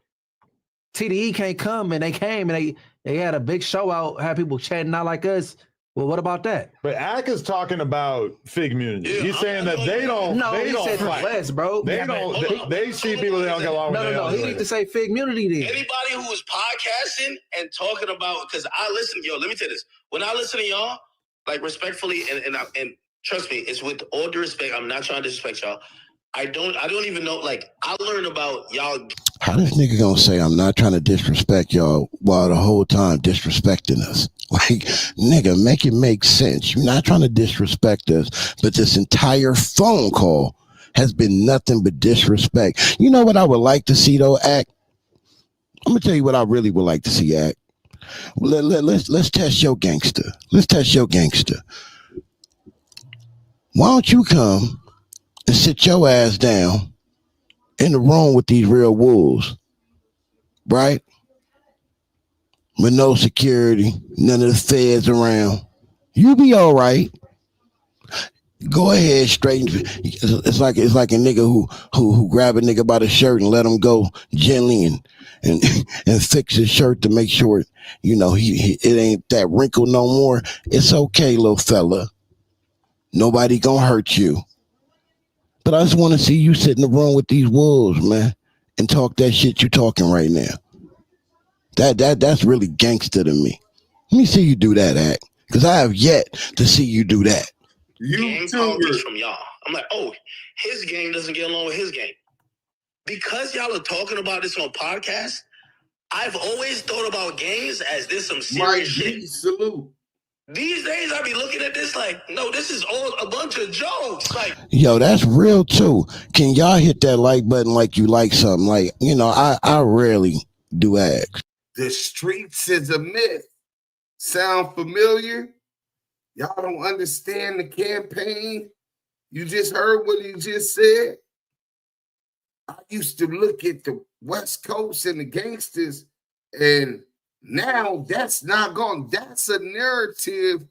TDE can't come, and they came, and they had a big show out, had people chatting out like us. Well, what about that? But Ack is talking about Fig Community. Yeah, He's saying that they don't. No, they he don't said the fight. West, bro. They don't. They see people they don't get along with. No. He need to say Fig Community then. Anybody who is podcasting and talking about, because I listen, let me tell you this. When I listen to y'all, like respectfully, and trust me, it's with all due respect. I'm not trying to disrespect y'all. I don't even know. Like, I learned about y'all. How this nigga gonna say I'm not trying to disrespect y'all while the whole time disrespecting us? Like, nigga, make it make sense. You're not trying to disrespect us, but this entire phone call has been nothing but disrespect. You know what I would like to see though, Ack? I'm gonna tell you what I really would like to see, Ack. Let's test your gangster. Let's test your gangster. Why don't you come and sit your ass down in the room with these real wolves, right? With no security, none of the feds around. You be all right. Go ahead, straighten. It's like a nigga who grab a nigga by the shirt and let him go gently and fix his shirt to make sure it ain't that wrinkle no more. It's okay, little fella. Nobody gonna hurt you. But I just want to see you sit in the room with these wolves, man, and talk that shit you talking right now. That's really gangster to me. Let me see you do that, Ack, because I have yet to see you do that. Gang politics from y'all. I'm like, oh, his gang doesn't get along with his gang. Because y'all are talking about this on podcasts, I've always thought about gangs as this some serious shit. Salute. These days, I be looking at this like, no, this is all a bunch of jokes. Like, yo, that's real too. Can y'all hit that like button like you like something? Like, I rarely do ask. The streets is a myth. Sound familiar? Y'all don't understand the campaign? You just heard what he just said? I used to look at the West Coast and the gangsters, and now that's not gone. That's a narrative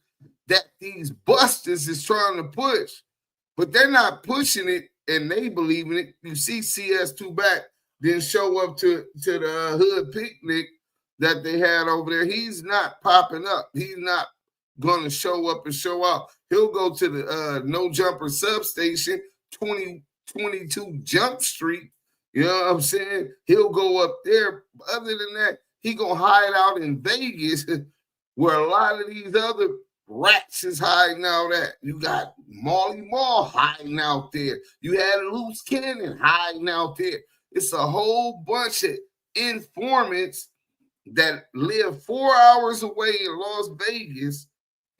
that these busters is trying to push, but they're not pushing it, and they believe in it. You see CS2 back didn't show up to the hood picnic that they had over there. He's not popping up. He's not going to show up and show out. He'll go to the No Jumper substation, 2022 Jump Street. You know what I'm saying? He'll go up there. Other than that, he gonna hide out in Vegas where a lot of these other rats is hiding out at. You got Molly Mall hiding out there. You had Loose Cannon hiding out there. It's a whole bunch of informants that live 4 hours away in Las Vegas,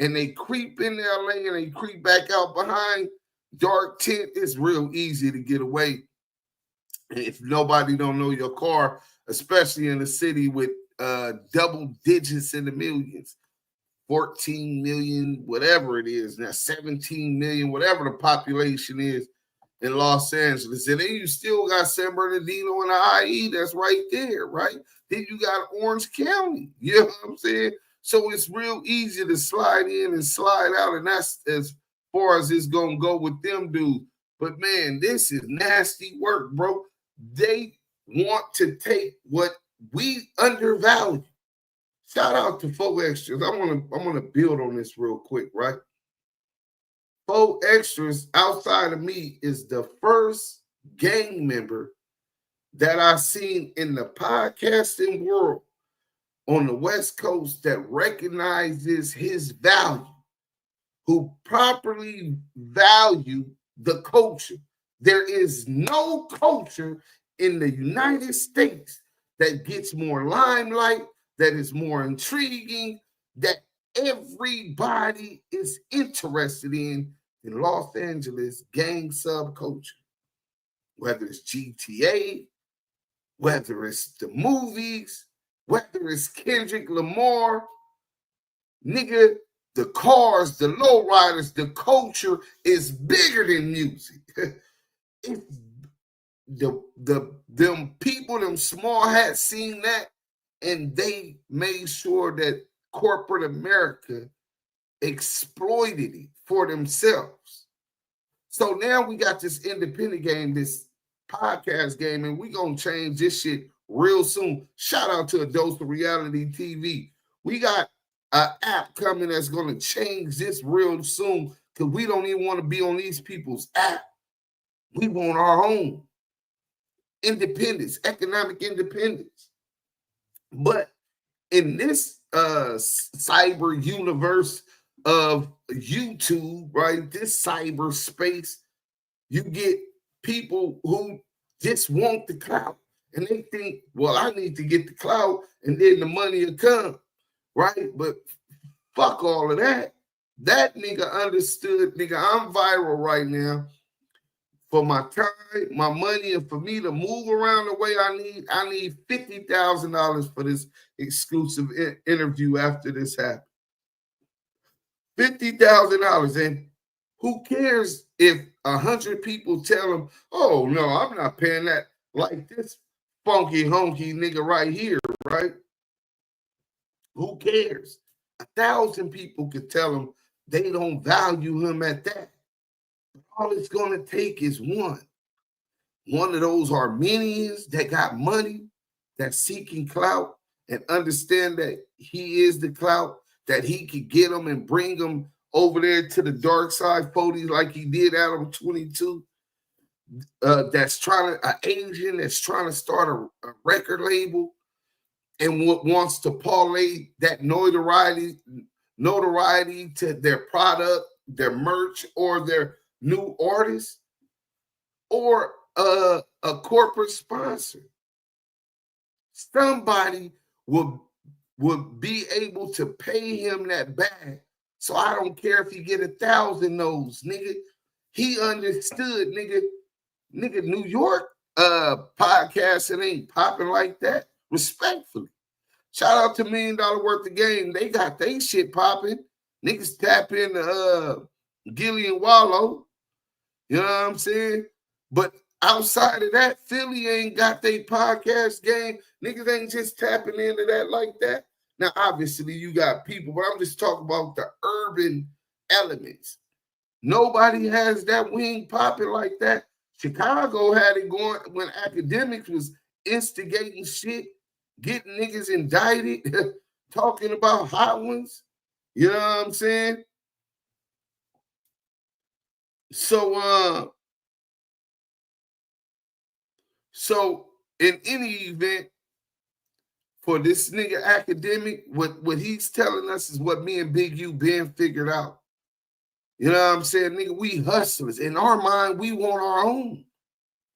and they creep in LA and they creep back out behind dark tent. It's real easy to get away. If nobody don't know your car, especially in a city with double digits in the millions, 14 million, whatever it is now, 17 million, whatever the population is in Los Angeles. And then you still got San Bernardino and the IE that's right there, right? Then you got Orange County, you know what I'm saying? So it's real easy to slide in and slide out, and that's as far as it's going to go with them dudes. But, man, this is nasty work, bro. They want to take what we undervalue. Shout out to 4 Extras. I want to build on this real quick, right? 4 Extras outside of me is the first gang member that I've seen in the podcasting world on the West Coast that recognizes his value, who properly value the culture. There is no culture in the United States that gets more limelight, that is more intriguing, that everybody is interested in Los Angeles gang subculture. Whether it's GTA, whether it's the movies, whether it's Kendrick Lamar, nigga, the cars, the lowriders, the culture is bigger than music. them people, them small hats seen that, and they made sure that corporate America exploited it for themselves. So now we got this independent game, this podcast game, and we gonna change this shit real soon. Shout out to A Dose of Reality TV. We got an app coming that's gonna change this real soon, because we don't even want to be on these people's app. We want our own independence, economic independence. But in this cyber universe of YouTube, right, this cyber space, you get people who just want the clout, and they think, well, I need to get the clout and then the money will come, right? But fuck all of that. That nigga understood, nigga, I'm viral right now. For my time, my money, and for me to move around the way I need $50,000 for this exclusive interview after this happens. $50,000, and who cares if 100 people tell them, oh no, I'm not paying that, like this funky honky nigga right here, right? Who cares? 1,000 people could tell him they don't value him at that. All it's gonna take is one of those Armenians that got money, that's seeking clout, and understand that he is the clout, that he could get them and bring them over there to the dark side, Pody, like he did Adam 22. That's trying to, an Asian that's trying to start a record label and wants to parlay that notoriety to their product, their merch, or their new artist, or a corporate sponsor. Somebody would be able to pay him that bag. So I don't care if he get 1,000 no's, nigga. He understood, nigga. New York podcasting ain't popping like that. Respectfully. Shout out to $1 Million Worth of Game. They got they shit popping. Niggas tap into Gilly and Wallow. You know what I'm saying? But outside of that, Philly ain't got their podcast game. Niggas ain't just tapping into that like that. Now, obviously, you got people, but I'm just talking about the urban elements. Nobody has that wing popping like that. Chicago had it going when Akademiks was instigating shit, getting niggas indicted, talking about hot ones. You know what I'm saying? So in any event, for this nigga Academic, what he's telling us is what me and Big U been figured out. You know what I'm saying? Nigga, we hustlers. In our mind, we want our own.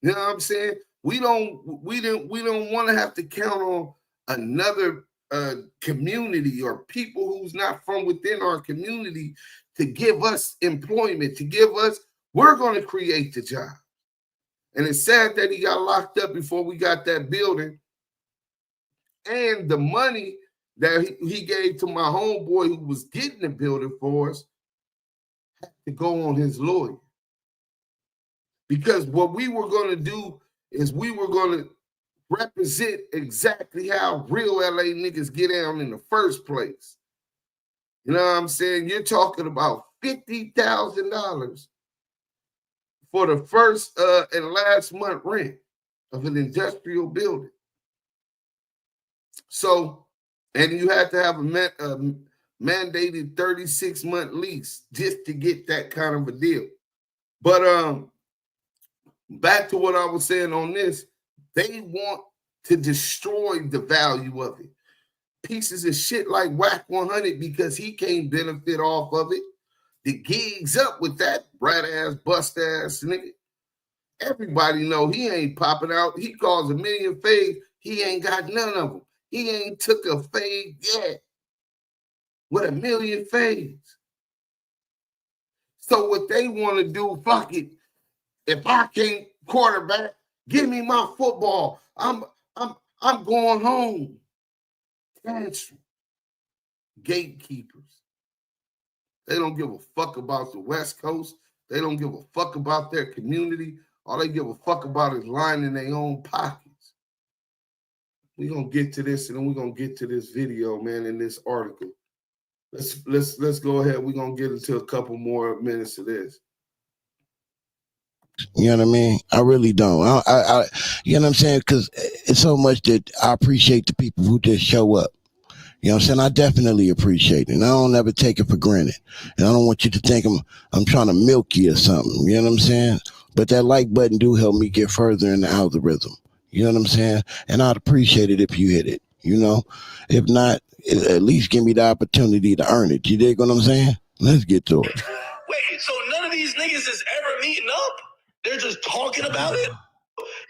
You know what I'm saying? We don't want to have to count on another community or people who's not from within our community to give us employment, to give us, we're going to create the job. And it's sad that he got locked up before we got that building. And the money that he gave to my homeboy who was getting the building for us had to go on his lawyer. Because what we were going to do is we were going to represent exactly how real LA niggas get down in the first place. You know what I'm saying? You're talking about $50,000 for the first and last month rent of an industrial building. So, and you have to have a mandated 36-month lease just to get that kind of a deal. But back to what I was saying on this, they want to destroy the value of it. Pieces of shit like Wack 100 because he can't benefit off of it. The gigs up with that brat ass, bust ass nigga. Everybody know he ain't popping out. He calls 1 million fades. He ain't got none of them. He ain't took a fade yet with 1 million fades. So what they want to do, fuck it. If I can't quarterback, give me my football. I'm going home. That's gatekeepers. They don't give a fuck about the West Coast. They don't give a fuck about their community. All they give a fuck about is lining their own pockets. We're gonna get to this, and then we're gonna get to this video, man, in this article. Let's go ahead. We're gonna get into a couple more minutes of this. You know what I mean? I really don't. I you know what I'm saying? Because it's so much that I appreciate the people who just show up. You know what I'm saying? I definitely appreciate it. And I don't ever take it for granted. And I don't want you to think I'm trying to milk you or something. You know what I'm saying? But that like button do help me get further in the algorithm. You know what I'm saying? And I'd appreciate it if you hit it. You know? If not, at least give me the opportunity to earn it. You dig what I'm saying? Let's get to it. Wait, so none of these niggas is ever meeting up? They're just talking about it?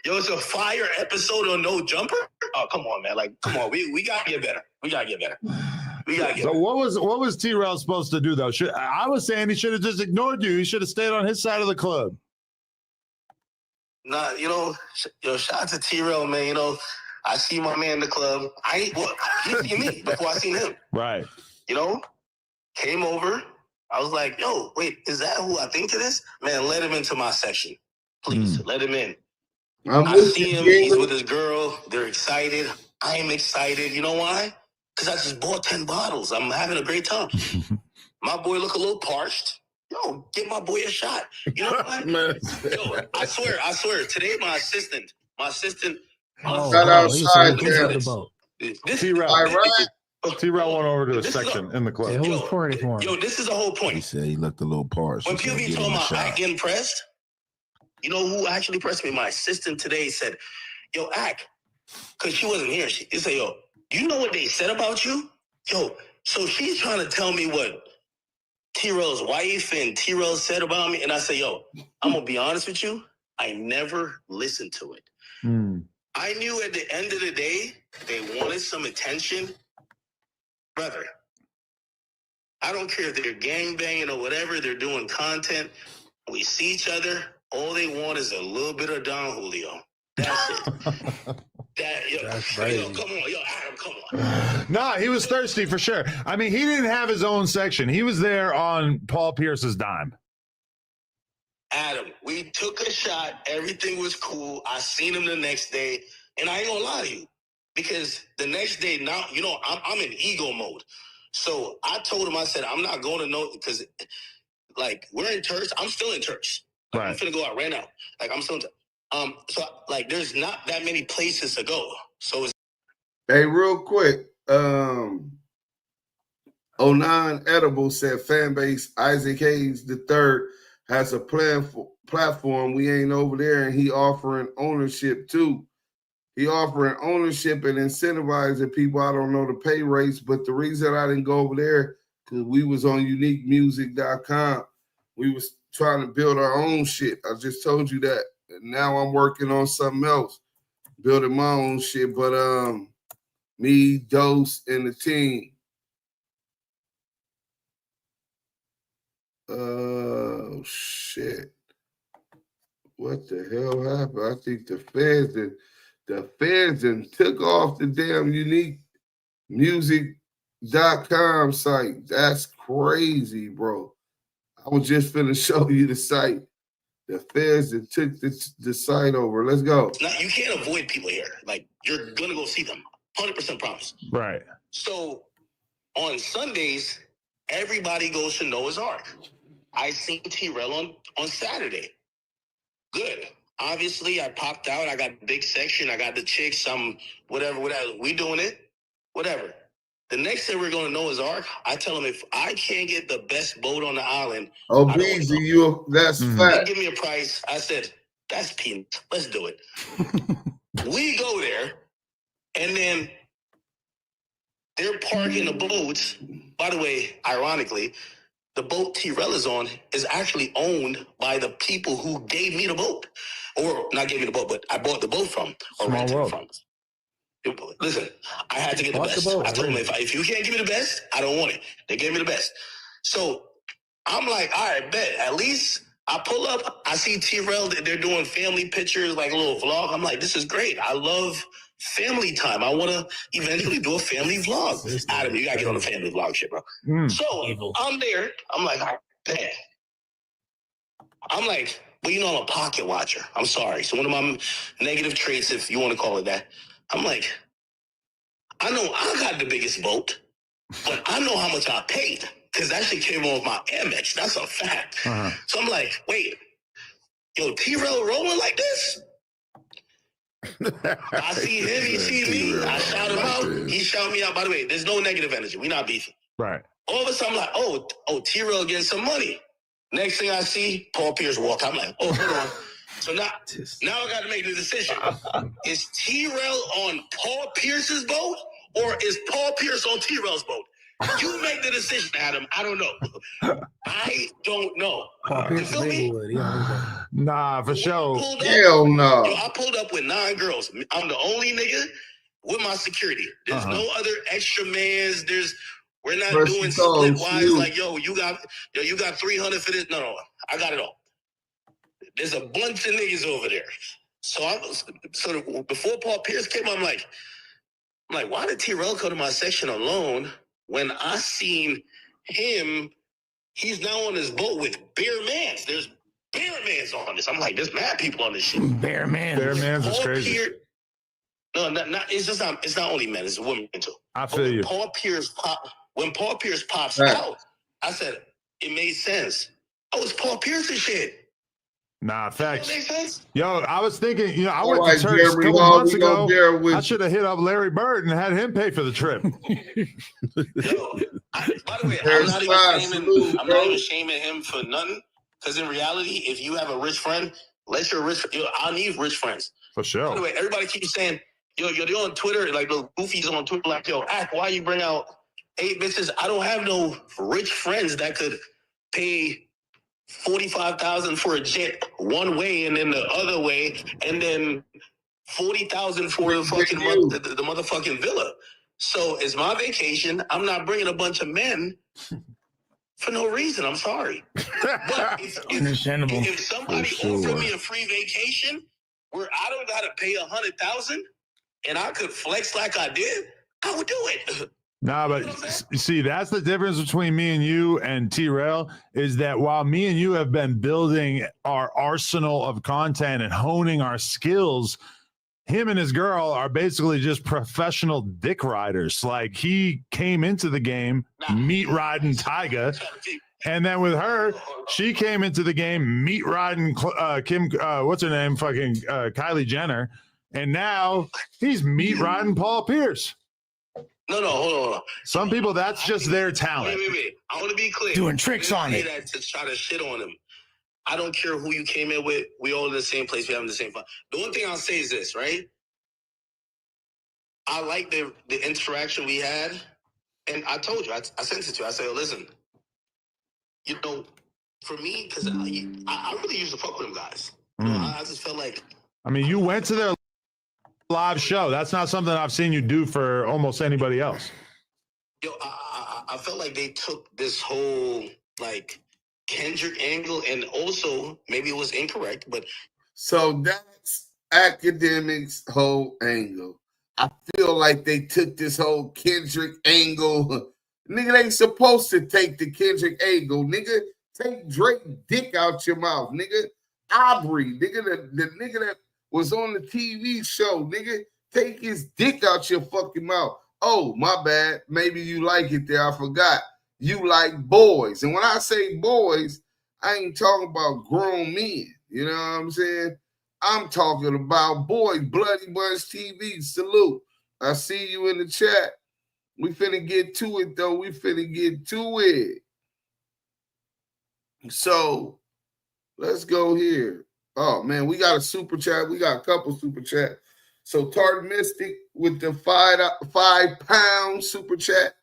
Yo, it's a fire episode on No Jumper? Oh, come on, man. Like, come on. We gotta get better. We gotta get better. So what was T-Rail supposed to do, though? I was saying he should have just ignored you. He should have stayed on his side of the club. Nah, shout out to T-Rail, man. You know, I see my man in the club. He seen me before I seen him. Right. You know, came over. I was like, yo, wait, is that who I think it is? Man, let him into my section. Please, let him in. I see him. He's with his girl. They're excited. I'm excited. You know why? Because I just bought 10 bottles. I'm having a great time. My boy look a little parched. Yo, give my boy a shot. You know what? Yo, I swear. Today, my assistant. Got outside there. T-Rail went over to a section in the club. Yeah, who was pouring it for him? Yo, this is the whole point. He said he looked a little parched. When people be talking about Ack getting pressed, you know who actually pressed me? My assistant today said, yo, Ack, because she wasn't here. She said, yo, do you know what they said about you? Yo, so she's trying to tell me what T-Rail's wife and T-Rail said about me. And I say, yo, I'm going to be honest with you. I never listened to it. I knew at the end of the day, they wanted some attention. Brother, I don't care if they're gangbanging or whatever, they're doing content. We see each other. All they want is a little bit of Don Julio. That's it. That's crazy. Yo, come on, Adam, come on. Nah, he was thirsty for sure. I mean, he didn't have his own section. He was there on Paul Pierce's dime. Adam, we took a shot. Everything was cool. I seen him the next day. And I ain't gonna lie to you. Because the next day, now, you know, I'm in ego mode. So I told him, I said, I'm not going to know, because, like, we're in church. I'm still in church. Like, right. I'm finna go out right now. Like, I'm still in so, like, there's not that many places to go. So it's... Hey, real quick. 09 Edible said, fan base Isaac Hayes III has a platform. We ain't over there, and he offering ownership, too. He offering ownership and incentivizing people. I don't know the pay rates, but the reason I didn't go over there, because we was on uniquemusic.com. We was trying to build our own shit. I just told you that. And now I'm working on something else, building my own shit. But me, Dose, and the team. Oh, shit. What the hell happened? I think the feds took off the damn uniquemusic.com site. That's crazy, bro. I was just finna show you the site. The feds that took the site over. Let's go. Now, you can't avoid people here. Like, you're gonna go see them. 100% promise. Right. So on Sundays, everybody goes to Noah's Ark. I seen T-Rail on Saturday. Good. Obviously, I popped out. I got a big section. I got the chicks. Whatever. We doing it. Whatever. The next day we're going to Noah's Ark. I tell them, if I can't get the best boat on the island, oh, BZ, that's fat. Give me a price. I said, that's peanuts. Let's do it. We go there, and then they're parking the boats. By the way, ironically, the boat T-Rail is on is actually owned by the people who gave me the boat. Or not gave me the boat, but I bought the boat from or rented it from. Listen, I had to get the best. I told them, if you can't give me the best, I don't want it. They gave me the best. So I'm like, all right, bet. At least I pull up, I see T-Rail, they're doing family pictures, like a little vlog. I'm like, this is great. I love family time. I want to eventually do a family vlog. Adam, you got to get on the family vlog shit, bro. So I'm there. I'm like, all right, bet. I'm like, But you know, I'm a pocket watcher. I'm sorry. So one of my negative traits, if you want to call it that, I'm like, I know I got the biggest boat, but I know how much I paid because that shit came off my Amex. That's a fact. So I'm like, wait, yo, T-Rail rolling like this? I see him, he see me. I shout him out. He shout me out. By the way, there's no negative energy. We're not beefing. Right. All of a sudden, I'm like, oh, T-Rail getting some money. Next thing I see, Paul Pierce walk. I'm like, oh, hold on. So now I got to make the decision. Is T-Rail on Paul Pierce's boat or is Paul Pierce on T-Rail's boat? You make the decision, Adam. I don't know. I don't know. Paul Pierce is Inglewood. Nah, for sure. Hell no. Yo, I pulled up with 9 girls. I'm the only nigga with my security. There's no other extra mans. We're not doing split wise like, yo, you got 300 for this. No, I got it all. There's a bunch of niggas over there. So before Paul Pierce came, I'm like, why did T-Rail come to my section alone when I seen him? He's now on his boat with Bear Mans. There's Bear Mans on this. I'm like, there's mad people on this shit. Bear Mans. Bear Mans is crazy. No, it's not only men, it's women too. I feel you. When Paul Pierce pops out, I said, it made sense. Oh, it's Paul Pierce's shit. Nah, facts. Makes sense? Yo, I was thinking, I All went right, to Turks a Jeremy, couple well, months we go there ago. with I should have hit up Larry Bird and had him pay for the trip. By the way, I'm not even shaming him for nothing. Because in reality, if you have a rich friend, I need rich friends. For sure. By the way, everybody keeps saying, you're on Twitter, like the goofies on Twitter, like, yo, Ack, why you bring out 8 bitches? I don't have no rich friends that could pay $45,000 for a jet one way and then the other way, and then $40,000 for the fucking the motherfucking villa. So it's my vacation. I'm not bringing a bunch of men for no reason. I'm sorry. But if somebody offered me a free vacation where I don't got to pay $100,000 and I could flex like I did, I would do it. Nah, but see, that's the difference between me and you and T-Rail is that while me and you have been building our arsenal of content and honing our skills, him and his girl are basically just professional dick riders. Like, he came into the game meat riding Tyga, and then with her, she came into the game meat riding Kim, what's her name? Fucking Kylie Jenner. And now he's meat riding Paul Pierce. No, hold on. Some people, that's just their talent. Wait. I want to be clear. Doing tricks on it. That to try to shit on him. I don't care who you came in with. We all in the same place. We having the same fun. The one thing I'll say is this, right? I like the interaction we had. And I told you, I sent it to you. I said, listen, for me, because I really used to fuck with them guys. I just felt like. I mean, you went to their live show. That's not something I've seen you do for almost anybody else. Yo, I felt like they took this whole like Kendrick angle, and also maybe it was incorrect, but so that's Akademiks' whole angle. I feel like they took this whole Kendrick angle. Nigga, they ain't supposed to take the Kendrick angle. Nigga, take Drake dick out your mouth. Nigga, Aubrey, nigga, the nigga that was on the TV show, nigga, take his dick out your fucking mouth. Oh, my bad. Maybe you like it there. I forgot. You like boys. And when I say boys, I ain't talking about grown men. You know what I'm saying? I'm talking about boys. Bloody Bunch TV. Salute. I see you in the chat. We finna get to it, though. We finna get to it. So, let's go here. Oh, man, we got a super chat. We got a couple super chat. So, Tart Mystic with the £5 super chat.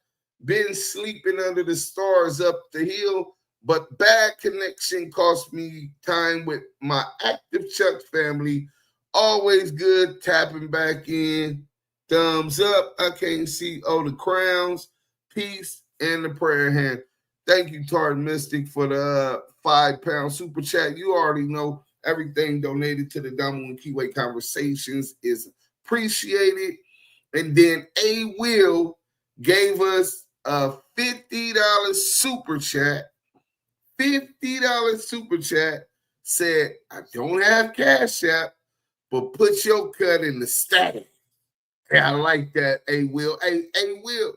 Been sleeping under the stars up the hill, but bad connection cost me time with my active Chuck family. Always good tapping back in. Thumbs up. I can't see. Oh, the crowns. Peace and the prayer hand. Thank you, Tart Mystic, for the £5 super chat. You already know. Everything donated to the Damu Kiwe Conversations is appreciated. And then A. Will gave us a $50 super chat. $50 super chat. said, I don't have Cash App, but put your cut in the stack. Yeah, I like that, A Will. Hey, Will,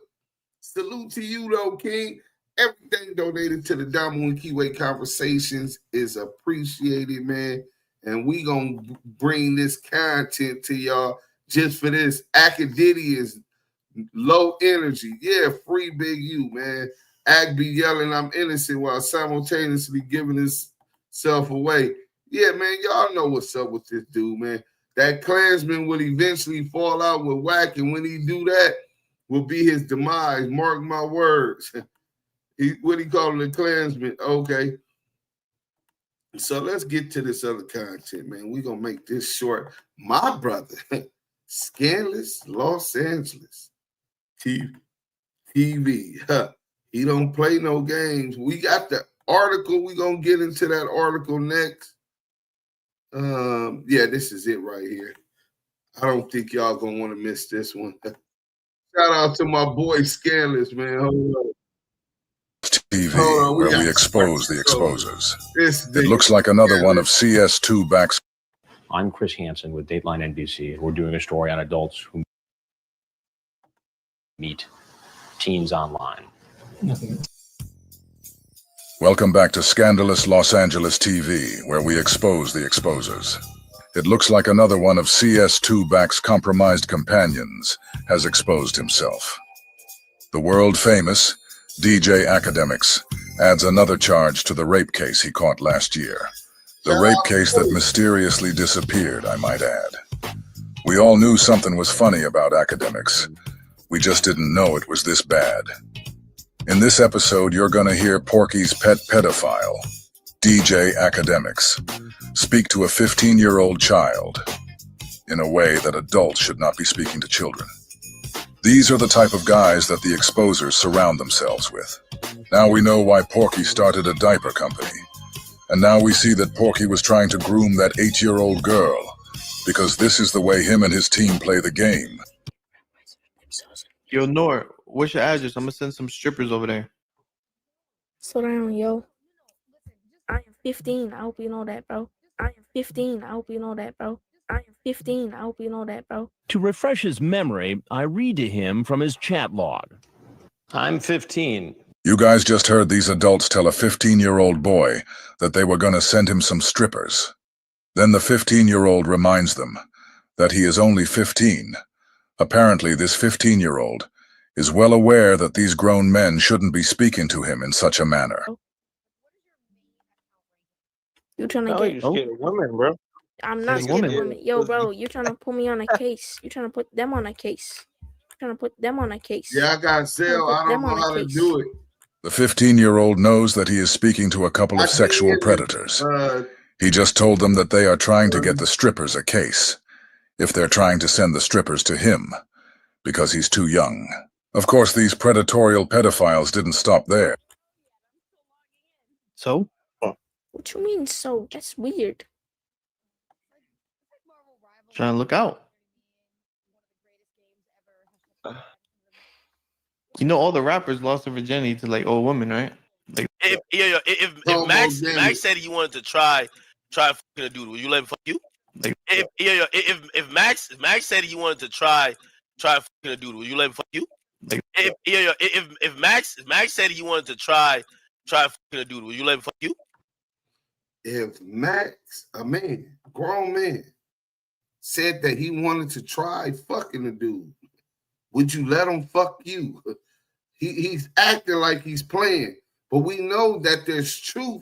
salute to you though, King. Everything donated to the Damu Kiwe Conversations is appreciated, man. And we gonna bring this content to y'all just for this. Academics is low energy. Yeah, free Big U, man. Act be yelling I'm innocent while simultaneously giving himself away. Yeah, man, y'all know what's up with this dude, man. That Klansman will eventually fall out with Wack, and when he do that, will be his demise. Mark my words. What he calling the Klansman? Okay. So let's get to this other content, man. We're going to make this short. My brother, Scandalous, Los Angeles, TV. He don't play no games. We got the article. We're going to get into that article next. Yeah, this is it right here. I don't think y'all going to want to miss this one. Shout out to my boy Scandalous, man. Hold on. TV, where we expose the exposers. It looks like another one of CS2 Back's. I'm Chris Hansen with Dateline NBC, and we're doing a story on adults who meet teens online. Welcome back to Scandalous Los Angeles TV, where we expose the exposers. It looks like another one of CS2 Back's compromised companions has exposed himself. The world-famous DJ Akademiks adds another charge to the rape case he caught last year. The rape case that mysteriously disappeared, I might add. We all knew something was funny about Akademiks. We just didn't know it was this bad. In this episode, you're gonna hear Porky's pet pedophile, DJ Akademiks, speak to a 15-year-old child in a way that adults should not be speaking to children. These are the type of guys that the exposers surround themselves with. Now we know why Porky started a diaper company. And now we see that Porky was trying to groom that 8-year-old girl, because this is the way him and his team play the game. Yo, Nor, what's your address? I'm gonna send some strippers over there. Slow down, yo. I am 15. I hope you know that, bro. I am 15. I hope you know that, bro. I am 15. I hope you know that, bro. To refresh his memory, I read to him from his chat log. I'm 15. You guys just heard these adults tell a 15-year-old boy that they were gonna send him some strippers. Then the 15-year-old reminds them that he is only 15. Apparently, this 15-year-old is well aware that these grown men shouldn't be speaking to him in such a manner. You trying to get a woman, bro. I'm not scared of women. Yo, bro, you trying to put me on a case. You trying to put them on a case. You trying to put them on a case. Yeah, I got Zell. I don't know how to do it. The 15-year-old knows that he is speaking to a couple of sexual predators. He just told them that they are trying to get the strippers a case, if they're trying to send the strippers to him, because he's too young. Of course, these predatorial pedophiles didn't stop there. So? What you mean, so? That's weird. Trying to look out. You know, all the rappers lost their virginity to like old women, right? Like, if Max said he wanted to try fucking a dude, would you let him fuck you? Like, if Max said he wanted to try fucking a dude, would you let him fuck you? Like, if Max said he wanted to try fucking a dude, would you let him fuck you? If Max, a man, grown man, said that he wanted to try fucking a dude, would you let him fuck you? He's acting like he's playing, but we know that there's truth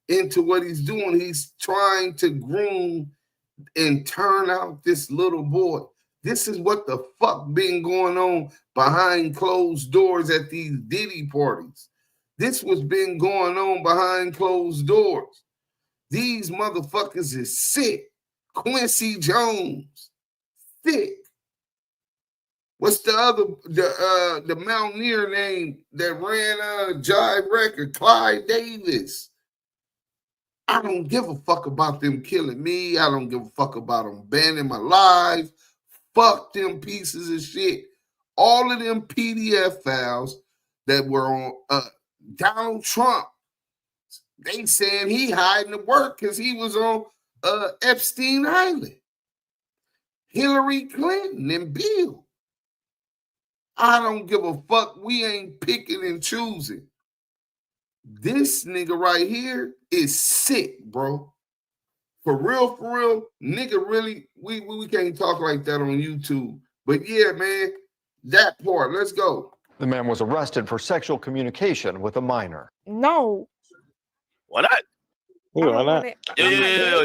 into what he's doing. He's trying to groom and turn out this little boy. This is what the fuck been going on behind closed doors at these Diddy parties. This was been going on behind closed doors. These motherfuckers is sick. Quincy Jones, sick. What's the other, the Mountaineer name that ran Jive Record? Clyde Davis. I don't give a fuck about them killing me. I don't give a fuck about them banning my life. Fuck them pieces of shit. All of them PDF files that were on Donald Trump They saying he hiding the work because he was on Epstein Island. Hillary Clinton and Bill. I don't give a fuck. We ain't picking and choosing. This nigga right here is sick, bro. For real, nigga really, we can't talk like that on YouTube. But yeah, man, that part, let's go. The man was arrested for sexual communication with a minor. No. Why not? Why not? Yo,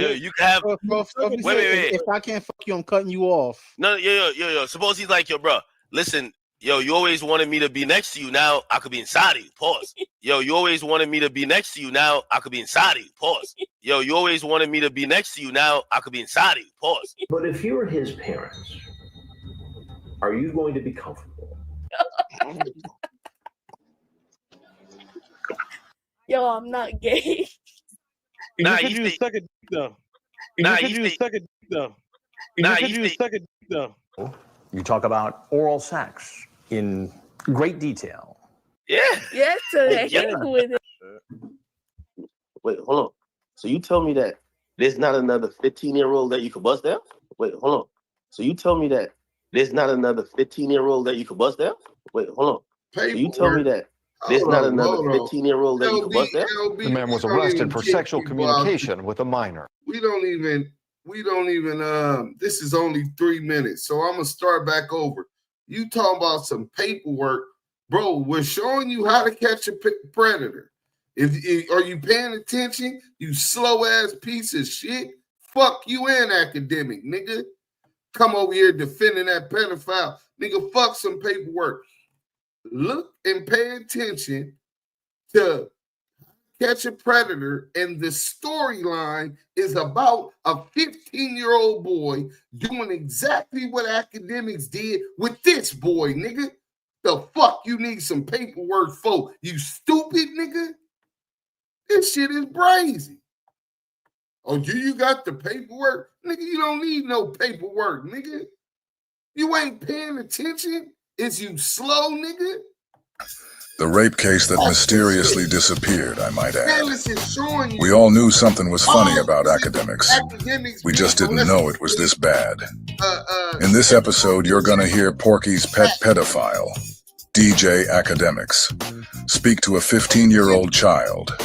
you can have. Wait. If I can't fuck you, I'm cutting you off. No, yo. Suppose he's like, yo, bro, listen, yo, you always wanted me to be next to you. Now I could be inside of you. Pause. Yo, you always wanted me to be next to you. Now I could be inside of you. Pause. Yo, you always wanted me to be next to you. Now I could be inside of you. Pause. But if you're his parents, are you going to be comfortable? Yo, I'm not gay. You just said you was sucking dick though. You just said you was sucking dick though. You just said you was sucking dick though. You talk about oral sex in great detail. Yeah. Yes, so with it. Wait, hold on. So you tell me that there's not another 15-year-old that you could bust down? Wait, hold on. So you tell me that there's not another 15-year-old that you could bust down? Wait, hold on. So you tell me that there's not another 15-year-old that you could bust down? The man was arrested for sexual communication with a minor. We don't even, this is only 3 minutes. So I'm going to start back over. You talking about some paperwork. Bro, we're showing you how to catch a predator. Are you paying attention? You slow-ass piece of shit. Fuck you and Academic, nigga. Come over here defending that pedophile. Nigga, fuck some paperwork. Look and pay attention to Catch a Predator, and the storyline is about a 15-year-old boy doing exactly what Academics did with this boy, nigga. The fuck you need some paperwork for, you stupid nigga? This shit is brazy. Oh, do you got the paperwork? Nigga, you don't need no paperwork, nigga. You ain't paying attention? Is you slow, nigga? The rape case that mysteriously disappeared, I might add. Scandalous is showing you. We all knew something was funny about Academics. We just didn't know it was this bad. In this episode, you're gonna hear Porky's pet pedophile, DJ Akademiks, speak to a 15-year-old child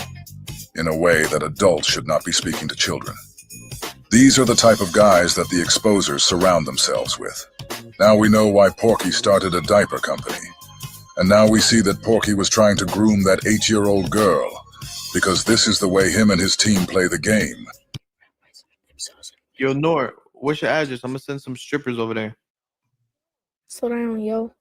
in a way that adults should not be speaking to children. These are the type of guys that the exposers surround themselves with. Now we know why Porky started a diaper company. And now we see that Porky was trying to groom that 8-year-old girl, because this is the way him and his team play the game. Yo, Nor, what's your address? I'm gonna send some strippers over there. Slow down, yo.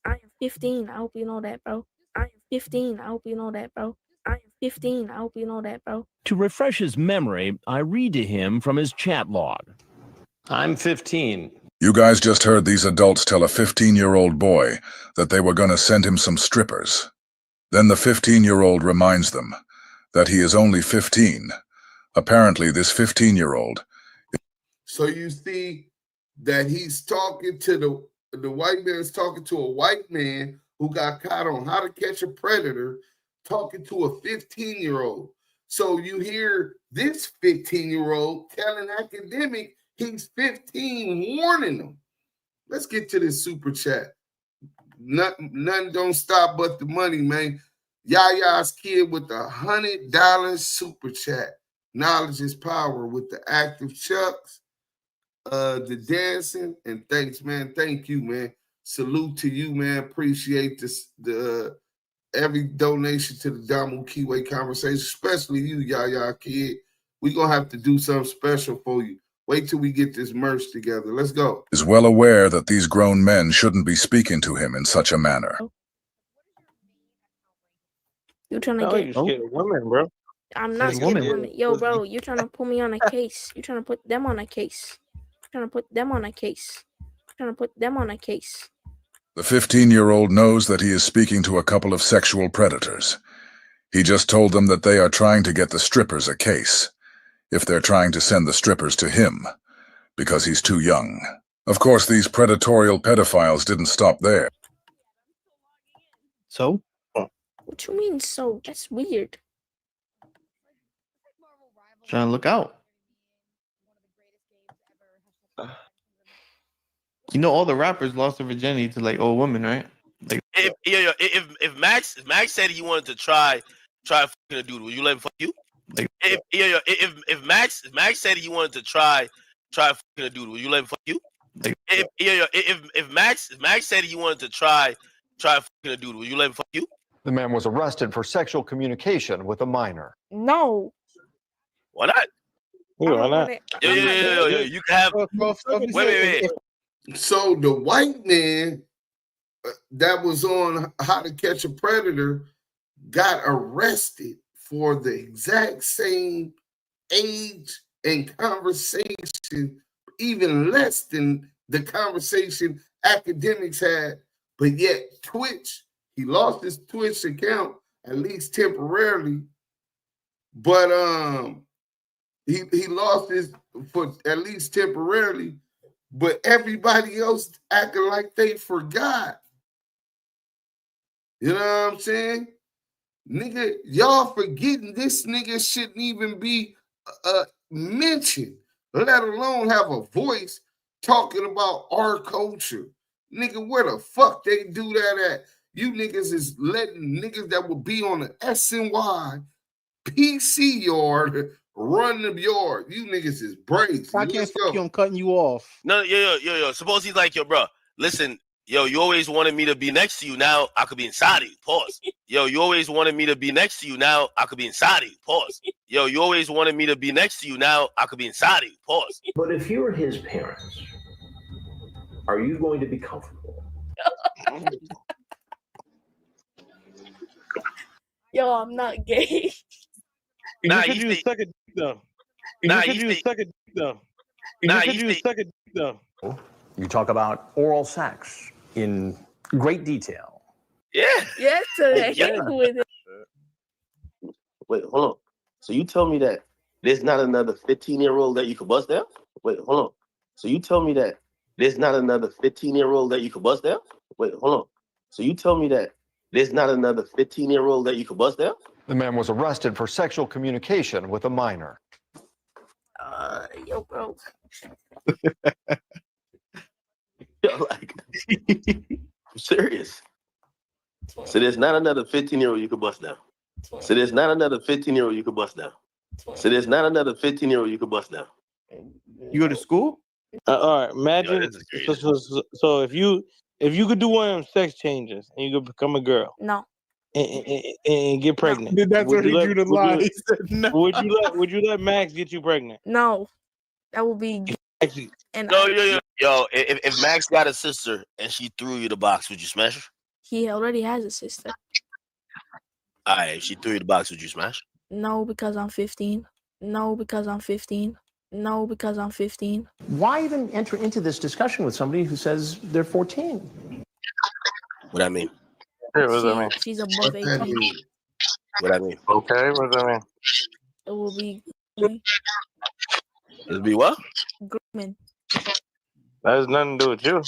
I am 15. I hope you know that, bro. I am 15. I hope you know that, bro. I am 15. I hope you know that, bro. To refresh his memory, I read to him from his chat log. I'm 15. You guys just heard these adults tell a 15-year-old boy that they were going to send him some strippers. Then the 15-year-old reminds them that he is only 15. Apparently, this 15-year-old... So you see that he's talking to the white man is talking to a white man who got caught on How to Catch a Predator, talking to a 15-year-old. So you hear this 15-year-old telling Academic he's 15, warning them. Let's get to this super chat. Nothing don't stop but the money, man. Yaya's kid with the $100 super chat. Knowledge is power with the active chucks, the dancing, and thanks, man. Thank you, man. Salute to you, man. Appreciate this. Every donation to the Damu Kiwe Conversation, especially you, Yaya kid. We're gonna have to do something special for you. Wait till we get this merch together. Let's go. Is well aware that these grown men shouldn't be speaking to him in such a manner. You trying to get a woman, bro. I'm not scared of women. Yo, bro, you trying to put me on a case. You trying to put them on a case. Trying to put them on a case. Trying to put them on a case. The 15-year-old knows that he is speaking to a couple of sexual predators. He just told them that they are trying to get the strippers a case, if they're trying to send the strippers to him, because he's too young. Of course, these predatorial pedophiles didn't stop there. So? What you mean, so? That's weird. Trying to look out. You know, all the rappers lost their virginity to like old women, right? Like, if Max said he wanted to try fucking a dude, will you let him fuck you? Like, if Max said he wanted to try fucking a dude, will you let him fuck you? Like, if Max said he wanted to try fucking a dude, will you let him fuck you? The man was arrested for sexual communication with a minor. No. Why not? Why not? Yo, you can have. Wait. So the white man that was on How to Catch a Predator got arrested for the exact same age and conversation, even less than the conversation Akademiks had, but yet Twitch, he lost his Twitch account, at least temporarily, but he lost his for at least temporarily, but everybody else acting like they forgot. You know what I'm saying? Nigga, y'all forgetting this nigga shouldn't even be mentioned, let alone have a voice talking about our culture. Nigga, where the fuck they do that at? You niggas is letting niggas that will be on the SNY PC yard run the yard. You niggas is brazy. I can't fuck you. I'm cutting you off. No, yo. Suppose he's like, yo, bro, listen, yo, you always wanted me to be next to you. Now I could be inside of you. Pause. Yo, you always wanted me to be next to you. Now I could be inside of you. Pause. Yo, you always wanted me to be next to you. Now I could be inside of you. Pause. But if you're his parents, are you going to be comfortable? Yo, I'm not gay. You should do second though. You should do second though. You should do second though. You talk about oral sex in great detail. Yeah. Yes, with it. Wait, hold on. So you tell me that there's not another 15-year-old that you could bust down? Wait, hold on. So you tell me that there's not another 15-year-old that you could bust down? Wait, hold on. So you tell me that there's not another 15-year-old that you could bust down? The man was arrested for sexual communication with a minor. Yo, bro. Yo, like, I'm serious. So there's not another 15-year-old you could bust down. So there's not another 15-year-old you could bust down. So there's not another 15-year-old you could bust down. You go to school? All right, imagine. So if you could do one of them sex changes and you could become a girl. No. And get pregnant. That's where he drew the line. He said no. Would you let Max get you pregnant? No. That would be. And Yo, if Max got a sister and she threw you the box, would you smash her? He already has a sister. All right, if she threw you the box, would you smash her? No, because I'm 15. No, because I'm 15. No, because I'm 15. Why even enter into this discussion with somebody who says they're 14? What I mean? What does that mean? She's above 18. What I mean? Okay, what does that mean? It will be. It'll be what? Grooming. That has nothing to do with you.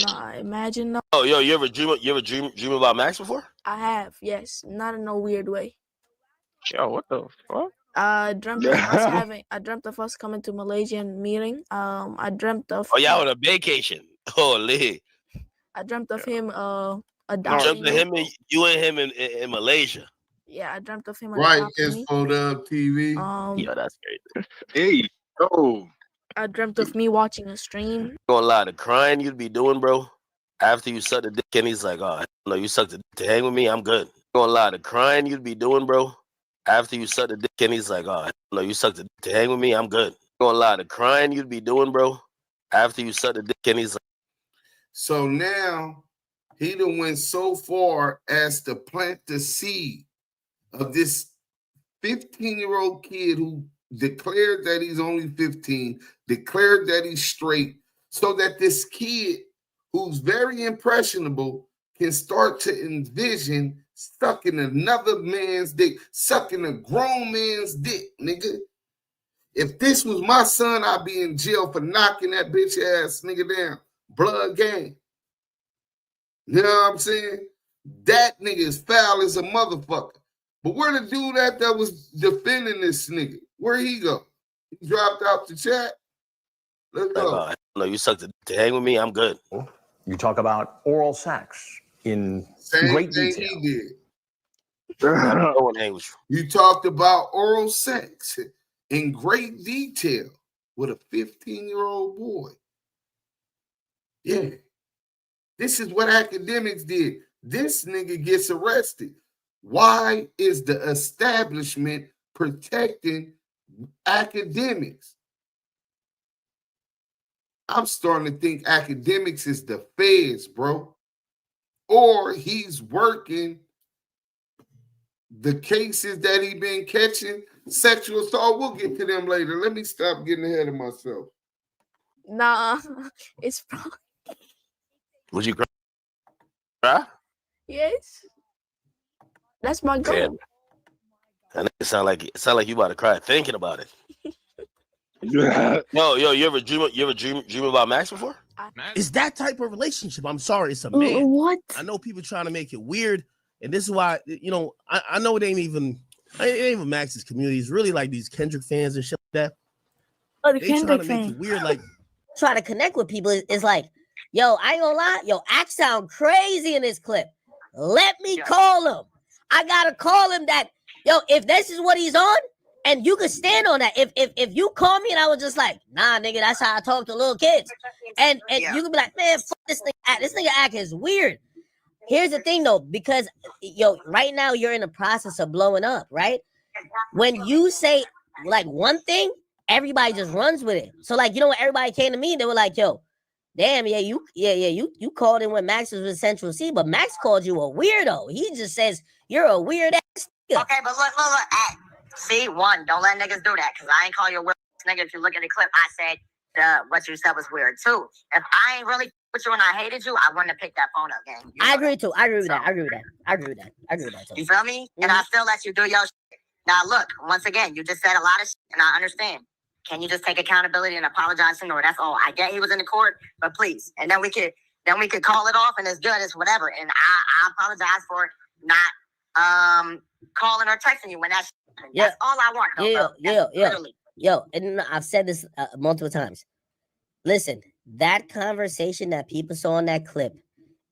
Nah, imagine no. Oh, yo, you ever dream about Max before? I have, yes. Not in no weird way. Yo, what the fuck? I dreamt of us coming to Malaysian meeting. I dreamt of. Oh, y'all on a vacation. Holy. I dreamt of him. You dreamt of him and you and him in Malaysia. Yeah, I dreamt of him. Right, it's photo TV. Yo, that's crazy. Hey, yo. I dreamt of me watching a stream. Gonna lie, the crying you'd be doing, bro. After you suck the dick, and he's like, "Oh no, you sucked the dick to hang with me. I'm good." Gonna lie, the crying you'd be doing, bro. After you suck the dick, and he's like, "Oh no, you sucked the dick to hang with me. I'm good." Gonna lie, the crying you'd be doing, bro. After you suck the dick, and he's like. So now he done went so far as to plant the seed of this 15-year-old kid who declared that he's only 15, declared that he's straight, so that this kid who's very impressionable can start to envision sucking another man's dick, sucking a grown man's dick, nigga. If this was my son, I'd be in jail for knocking that bitch ass nigga down. Blood gang. You know what I'm saying? That nigga is foul as a motherfucker. But where the dude at that was defending this nigga? Where he go? He dropped out the chat. Let's go. No, you suck to hang with me. I'm good. You talk about oral sex in Same great thing detail. he did. No one hang with you. You talked about oral sex in great detail with a 15-year-old boy. Yeah. This is what Akademiks did. This nigga gets arrested. Why is the establishment protecting Akademiks? I'm starting to think Akademiks is the feds, bro. Or he's working the cases that he been catching. Sexual assault, we'll get to them later. Let me stop getting ahead of myself. Nah, it's Would you cry? yes. That's my goal. Damn. That nigga sound like you about to cry thinking about it. Yo, you ever dream about Max before? It's that type of relationship. I'm sorry, it's a man. What? I know people trying to make it weird, and this is why, you know, I know it ain't even Max's community. It's really like these Kendrick fans and shit like that. Oh, the They trying Kendrick to make fan. it weird, like try to connect with people is like, yo, I ain't gonna lie, yo, Act sound crazy in this clip. Let me call him. I gotta call him that, yo, if this is what he's on, and you can stand on that. If you call me and I was just like, nah, nigga, that's how I talk to little kids. And you can be like, man, fuck this nigga Act. This nigga Act is weird. Here's the thing though, because yo, right now you're in the process of blowing up, right? When you say like one thing, everybody just runs with it. So like, you know, when everybody came to me, they were like, yo, damn, you called in when Max was with Central C, but Max called you a weirdo. He just says you're a weird ass nigga. Okay, but look, see, one, don't let niggas do that, because I ain't call you a weird nigga. If you look at the clip, I said what you said was weird. Two, if I ain't really with you and I hated you, I wouldn't have picked that phone up, gang. I agree too. I agree with that. You feel me? And I still let you do your shit. Now look, once again, you just said a lot of shit, and I understand. Can you just take accountability and apologize to him? That's all. I get he was in the court, but please. And then we could call it off, and it's good, it's whatever. And I apologize for not calling or texting you when that's that's all I want. Though, Yo, and I've said this multiple times. Listen, that conversation that people saw in that clip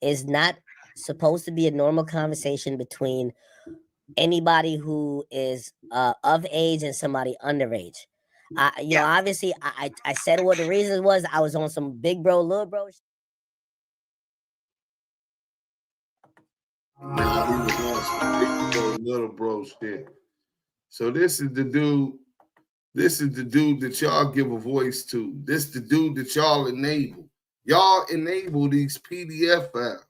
is not supposed to be a normal conversation between anybody who is of age and somebody underage. Obviously, I said what the reason was. I was on some big bro, little bro. Little bro shit. So this is the dude. This is the dude that y'all give a voice to. This the dude that y'all enable. Y'all enable these PDF files.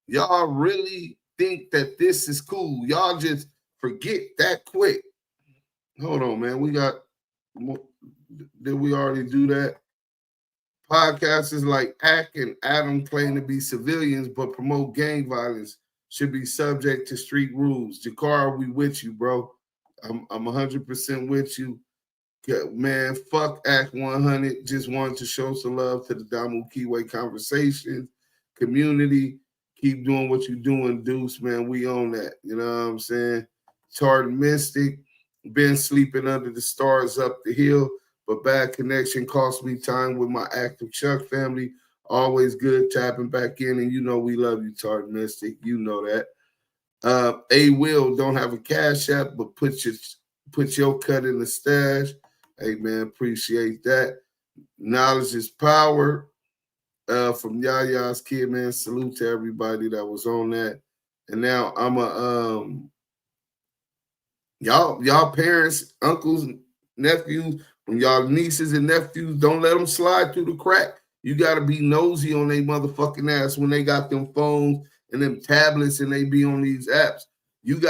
Y'all really think that this is cool. Y'all just forget that quick. Hold on, man. We got more. Did we already do that? Podcasters like Ack and Adam claim to be civilians but promote gang violence should be subject to street rules. Jakar, we with you, bro. I'm 100% with you. Man, fuck Act 100. Just wanted to show some love to the Damu Kiwe Conversation community. Keep doing what you're doing, Deuce, man. We own that. You know what I'm saying? Charred Mystic. Been sleeping under the stars up the hill, but bad connection cost me time with my active Chuck family. Always good tapping back in, and you know we love you, Charred Mystic. You know that. A Will don't have a cash app, but put your cut in the stash. Hey man, appreciate that. Knowledge is power. From Yaya's kid, man. Salute to everybody that was on that. And now I'm y'all parents, uncles, nephews, when y'all nieces and nephews, don't let them slide through the crack. You gotta be nosy on their motherfucking ass when they got them phones and them tablets and they be on these apps. You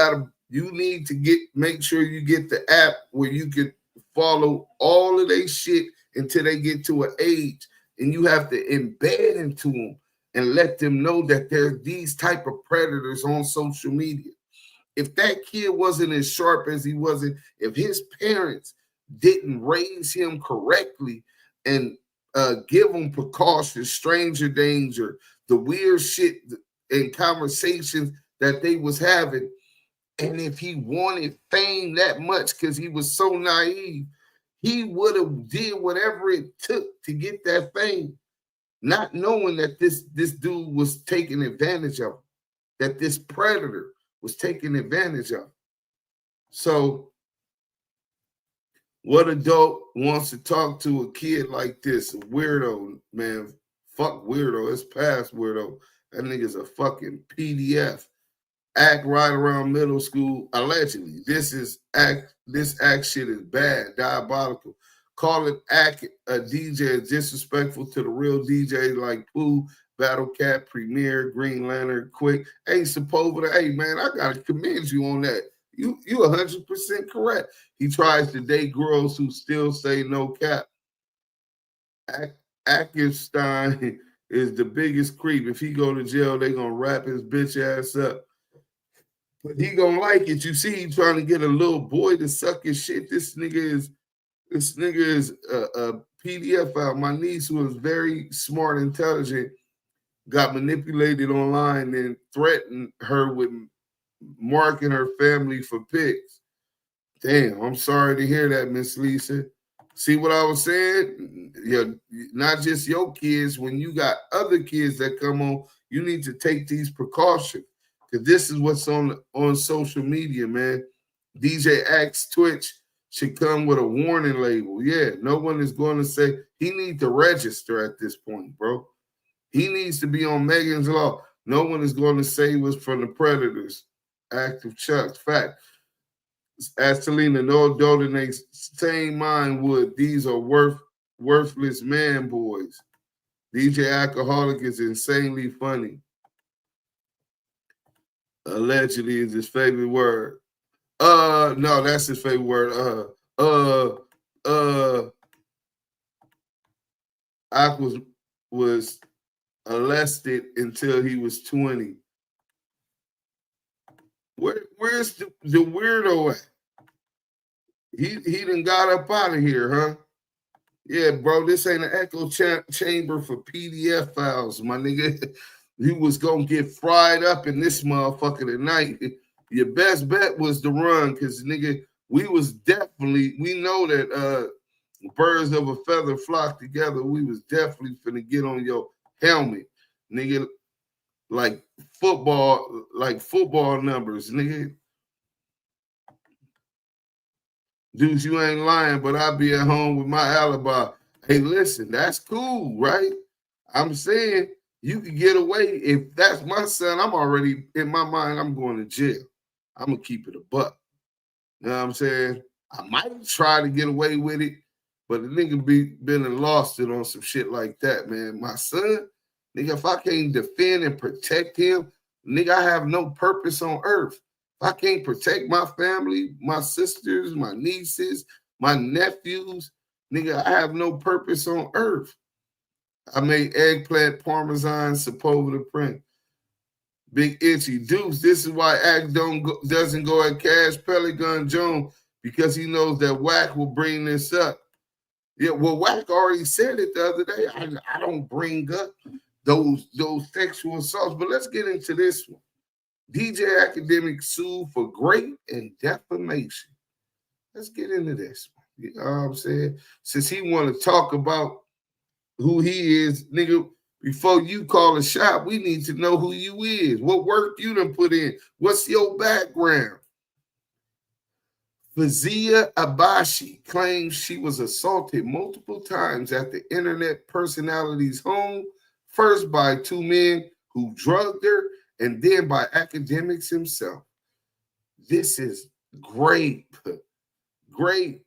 need to make sure you get the app where you can follow all of their shit until they get to an age, and you have to embed into them and let them know that there's these type of predators on social media. If that kid wasn't as sharp as he wasn't, if his parents didn't raise him correctly and give him precautions, stranger danger, the weird shit and conversations that they was having. And if he wanted fame that much because he was so naive, he would have did whatever it took to get that fame, not knowing that this dude was taking advantage of him, that this predator was taking advantage of him. So what adult wants to talk to a kid like this? A weirdo, man. Fuck weirdo. It's past weirdo. That nigga's a fucking PDF. Act right around middle school, allegedly. This act shit is bad, diabolical. Call it act a DJ disrespectful to the real DJ like Pooh, Battle Cat, Premier, Green Lantern, Quick. Hey, Sepulveda, hey man, I gotta commend you on that. You 100% correct. He tries to date girls who still say no cap. Accusations is the biggest creep. If he go to jail, they gonna wrap his bitch ass up. But he gonna like it. You see, he trying to get a little boy to suck his shit. This nigga is a Pdfile. My niece, who was very smart, intelligent, got manipulated online and threatened her with marking her family for pigs. Damn, I'm sorry to hear that, Miss Lisa. See what I was saying? Yeah, not just your kids. When you got other kids that come on, you need to take these precautions. Because this is what's on social media, man. DJ Axe Twitch should come with a warning label. Yeah, no one is going to say he needs to register at this point, bro. He needs to be on Megan's Law. No one is going to say it was from the predators. Active Chucks. Fact. As Selena, no adult in their same mind would. These are worthless man boys. DJ Alcoholic is insanely funny. Allegedly is his favorite word. No, that's his favorite word. Ak was arrested until he was 20. Where's the weirdo at? He done got up out of here, huh? Yeah, bro, this ain't an echo chamber for PDF files, my nigga. You was gonna get fried up in this motherfucker tonight. Your best bet was to run, because nigga, we know that birds of a feather flock together. We was definitely finna get on your helmet, nigga, like football numbers, nigga. Dudes, you ain't lying, but I'll be at home with my alibi. Hey, listen, that's cool, right? I'm saying you can get away. If that's my son, I'm already, in my mind, I'm going to jail. I'm going to keep it a buck. You know what I'm saying? I might try to get away with it, but the nigga been and lost it on some shit like that, man. My son, nigga, if I can't defend and protect him, nigga, I have no purpose on earth. If I can't protect my family, my sisters, my nieces, my nephews, nigga, I have no purpose on earth. I made eggplant parmesan Sepulveda print. Big Itchy Deuce. This is why Act doesn't go at Cash Pelican Jones, because he knows that Wack will bring this up. Yeah, well, Wack already said it the other day. I don't bring up those sexual assaults, but let's get into this one. DJ Akademiks sued for rape and defamation. Let's get into this one. You know what I'm saying? Since he want to talk about who he is, nigga, before you call a shot, we need to know who you is. What work you done put in? What's your background? Fazia Abashi claims she was assaulted multiple times at the internet personality's home, first by two men who drugged her, and then by Akademiks himself. This is grape. Grape.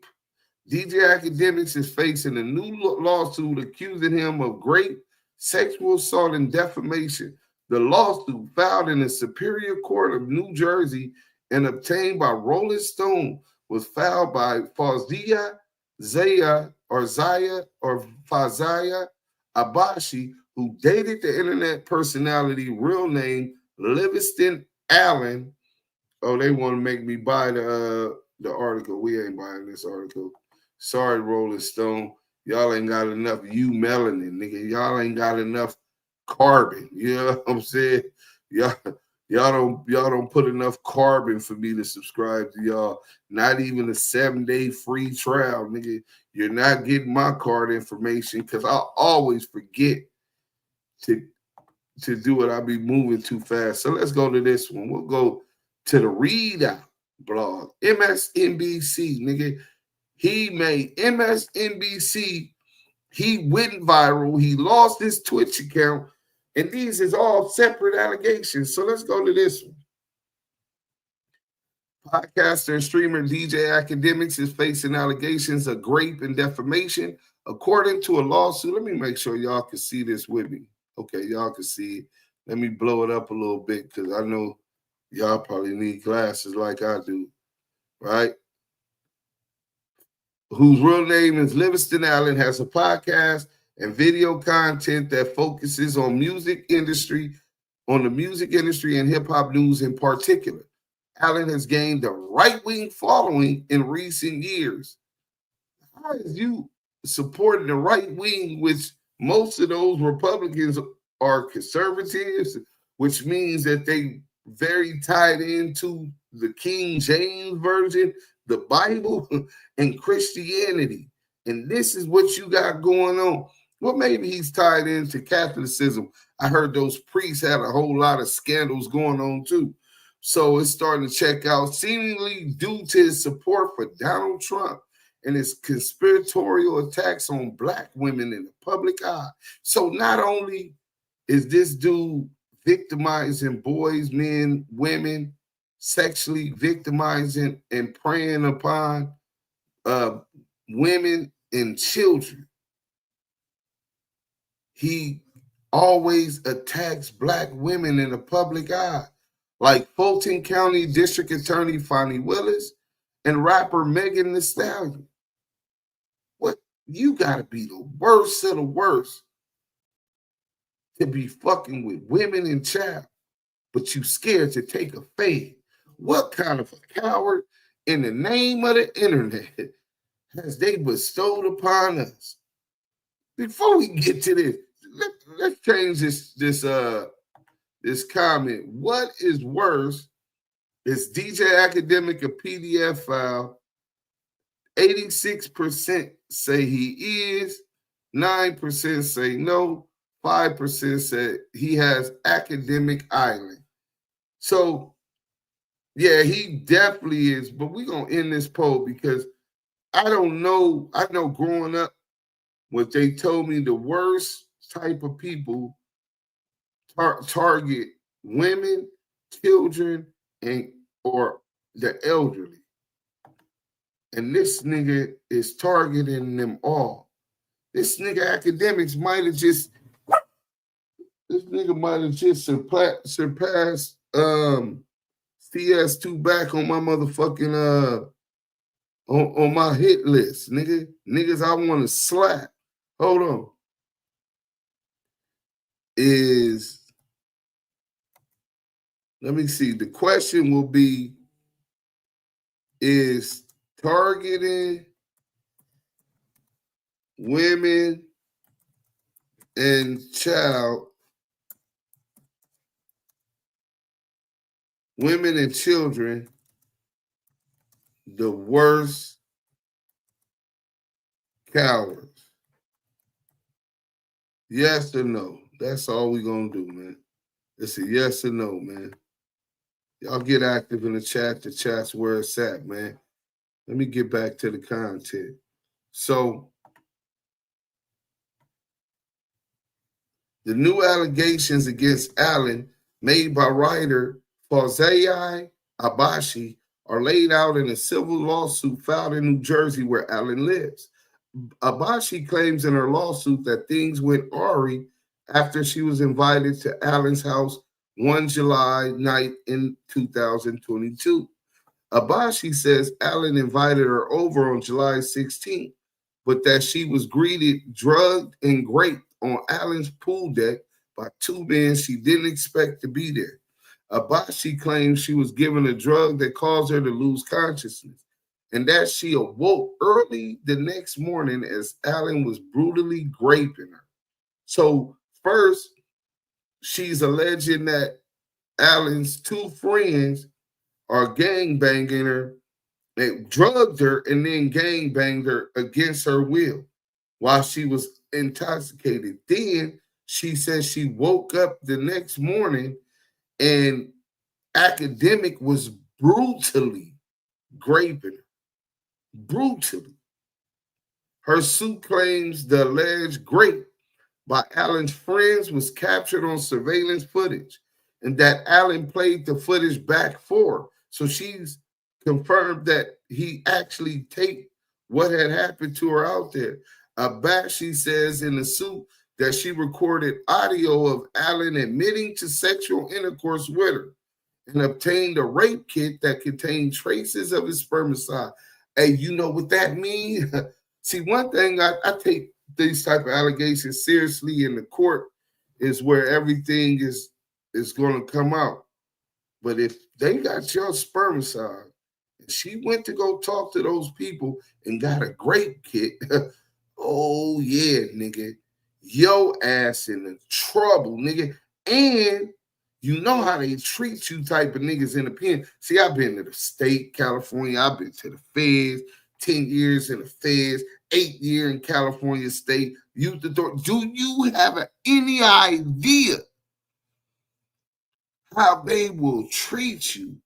DJ Akademiks is facing a new lawsuit accusing him of rape, sexual assault, and defamation. The lawsuit, filed in the Superior Court of New Jersey and obtained by Rolling Stone, was filed by Fazia Abashi, who dated the internet personality, real name Livingston Allen. Oh, they want to make me buy the article. We ain't buying this article. Sorry, Rolling Stone. Y'all ain't got enough melanin, nigga. Y'all ain't got enough carbon. You know what I'm saying? Y'all don't put enough carbon for me to subscribe to y'all. Not even a 7-day free trial, nigga. You're not getting my card information because I'll always forget to do it. I'll be moving too fast. So let's go to this one. We'll go to the Readout blog. MSNBC, nigga. He made MSNBC. He went viral. He lost his Twitch account. And these is all separate allegations. So let's go to this one. Podcaster and streamer DJ Akademiks is facing allegations of rape and defamation, according to a lawsuit. Let me make sure y'all can see this with me. Okay, y'all can see it. Let me blow it up a little bit because I know y'all probably need glasses like I do, right? Whose real name is Livingston Allen, has a podcast and video content that focuses on the music industry and hip-hop news in particular. Allen has gained a right-wing following in recent years. How is you supporting the right wing, which most of those Republicans are conservatives, which means that they very tied into the King James Version, the Bible, and Christianity. And this is what you got going on. Well, maybe he's tied into Catholicism. I heard those priests had a whole lot of scandals going on too. So it's starting to check out, seemingly due to his support for Donald Trump and his conspiratorial attacks on Black women in the public eye. So not only is this dude victimizing boys, men, women, sexually victimizing and preying upon women and children, he always attacks Black women in the public eye, like Fulton County District Attorney Fonnie Willis and rapper Megan Thee Stallion. What? You gotta be the worst of the worst to be fucking with women and child, but you scared to take a fade. What kind of a coward in the name of the internet has they bestowed upon us? Before we get to this, let's change this comment. What is worse is DJ Akademiks, a Pdfile. 86% say he is, 9% say no, 5% say he has academic island. So, yeah, he definitely is, but we're going to end this poll because I don't know. I know growing up, what they told me the worst type of people target women, children, and or the elderly. And this nigga is targeting them all. This nigga Akademiks might have just surpassed CS2 back on my motherfucking on my hit list, nigga. Niggas I want to slap. Hold on. Let me see. The question will be, is targeting women and children the worst cowards? Yes or no? That's all we're gonna do, man. It's a yes or no, man. Y'all get active in the chat. The chat's where it's at, man. Let me get back to the content. So, the new allegations against Allen made by writer Fauziya Abashi are laid out in a civil lawsuit filed in New Jersey where Allen lives. Abashi claims in her lawsuit that things went awry after she was invited to Allen's house one July night in 2022. Abashi says Allen invited her over on July 16th, but that she was greeted, drugged, and raped on Allen's pool deck by two men she didn't expect to be there. Abashi claims she was given a drug that caused her to lose consciousness, and that she awoke early the next morning as Allen was brutally raping her. So first, she's alleging that Allen's two friends are gangbanging her. They drugged her and then gangbanged her against her will while she was intoxicated. Then she says she woke up the next morning and Academic was brutally raping her. Brutally. Her suit claims the alleged rape by Allen's friends was captured on surveillance footage and that Allen played the footage back for her. So she's confirmed that he actually taped what had happened to her out there. She says in the suit that she recorded audio of Allen admitting to sexual intercourse with her and obtained a rape kit that contained traces of his spermicide. Hey, you know what that means? See, one thing I take these type of allegations seriously in the court is where everything is going to come out. But if they got your spermicide and she went to go talk to those people and got a grape kit, oh yeah, nigga, yo ass in the trouble, nigga. And you know how they treat you type of niggas in the pen. See, I've been to the state, California. I've been to the feds, 10 years in the feds, 8 years in California state. Youth authority. Do you have any idea how they will treat you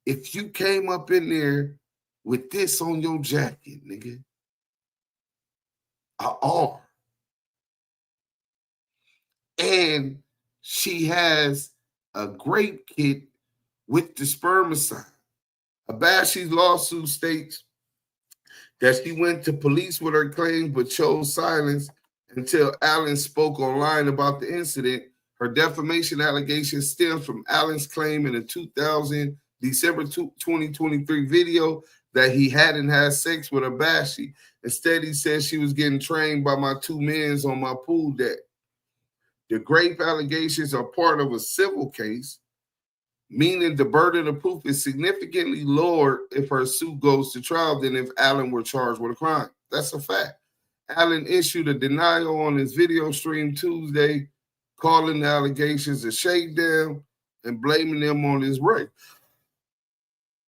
if you came up in there with this on your jacket, nigga? R. And she has a grape kit with the spermicide. Abashi's lawsuit states that she went to police with her claims but chose silence until Allen spoke online about the incident. Her defamation allegation stems from Allen's claim in a December 2023 video that he hadn't had sex with Abashi. Instead, he said she was getting trained by my two men on my pool deck. The grape allegations are part of a civil case, meaning the burden of proof is significantly lower if her suit goes to trial than if Allen were charged with a crime. That's a fact. Allen issued a denial on his video stream Tuesday, calling the allegations a shakedown and blaming them on his race.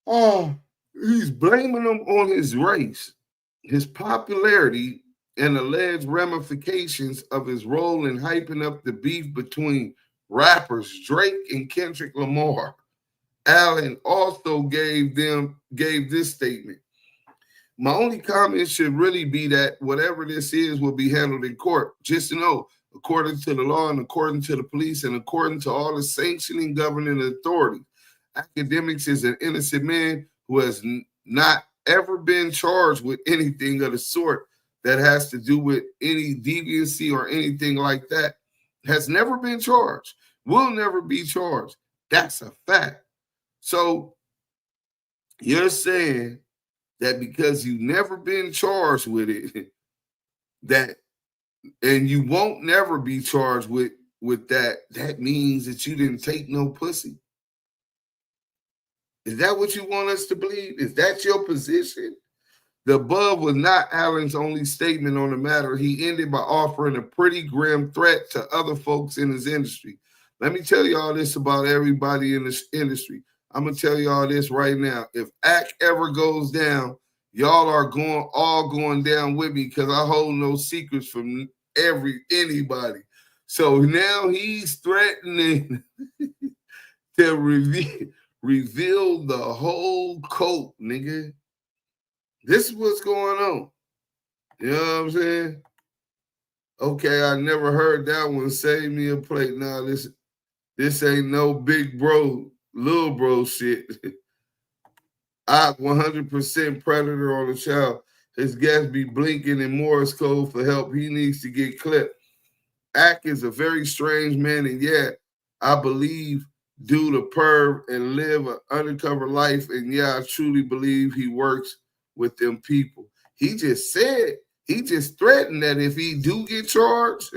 Oh, he's blaming them on his race, his popularity, and alleged ramifications of his role in hyping up the beef between rappers Drake and Kendrick Lamar. Allen also gave this statement. My only comment should really be that whatever this is will be handled in court. Just to know, according to the law and according to the police and according to all the sanctioning governing authorities, Akademiks is an innocent man who has not ever been charged with anything of the sort that has to do with any deviancy or anything like that. Has never been charged, will never be charged. That's a fact. So you're saying that because you've never been charged with it, that and you won't never be charged with that means that you didn't take no pussy? Is that what you want us to believe? Is that your position? The above was not Allen's only statement on the matter. He ended by offering a pretty grim threat to other folks in his industry. Let me tell y'all this about everybody in this industry. I'm going to tell y'all this right now. If Ack ever goes down, y'all are all going down with me because I hold no secrets from anybody. So now he's threatening to reveal the whole coat, nigga. This is what's going on. You know what I'm saying? Okay, I never heard that one. Save me a plate. Nah, this ain't no big bro, little bro shit. I 100% predator on the child. His guests be blinking in Morse code for help. He needs to get clipped. Ack is a very strange man, and yet I believe do the perv and live an undercover life. And yeah, I truly believe he works with them people. He just threatened that if he do get charged,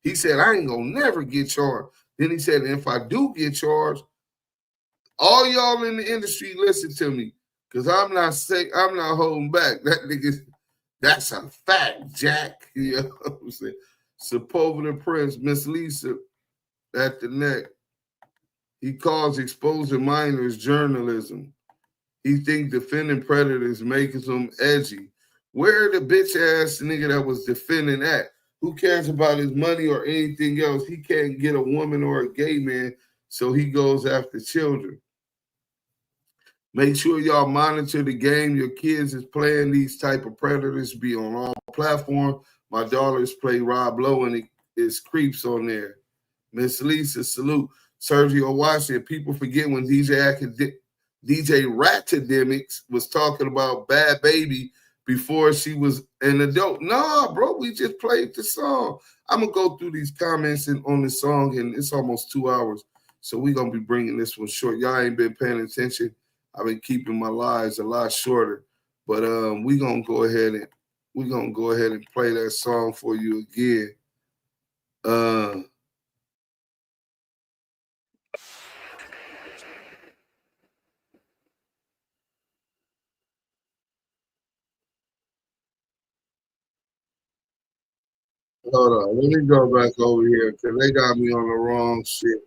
he said, I ain't gonna never get charged. Then he said, if I do get charged, all y'all in the industry listen to me, because I'm not holding back. That nigga, that's a fact, Jack. You know what I'm saying? Sepulveda Prince, Miss Lisa at the neck. He calls exposing minors journalism. He think defending predators making them edgy. Where the bitch ass nigga that was defending that? Who cares about his money or anything else? He can't get a woman or a gay man, so he goes after children. Make sure y'all monitor the game your kids is playing. These type of predators be on all platforms. My daughters play Rob Lowe and it's creeps on there. Miss Lisa, salute. Sergio Washington. People forget when DJ Akademiks was talking about Bad Baby before she was an adult. Nah, bro, we just played the song. I'm going to go through these comments on the song, and it's almost 2 hours. So we're going to be bringing this one short. Y'all ain't been paying attention. I've been keeping my lives a lot shorter. But we're going to go ahead and play that song for you again. Hold on, let me go back over here because they got me on the wrong shit.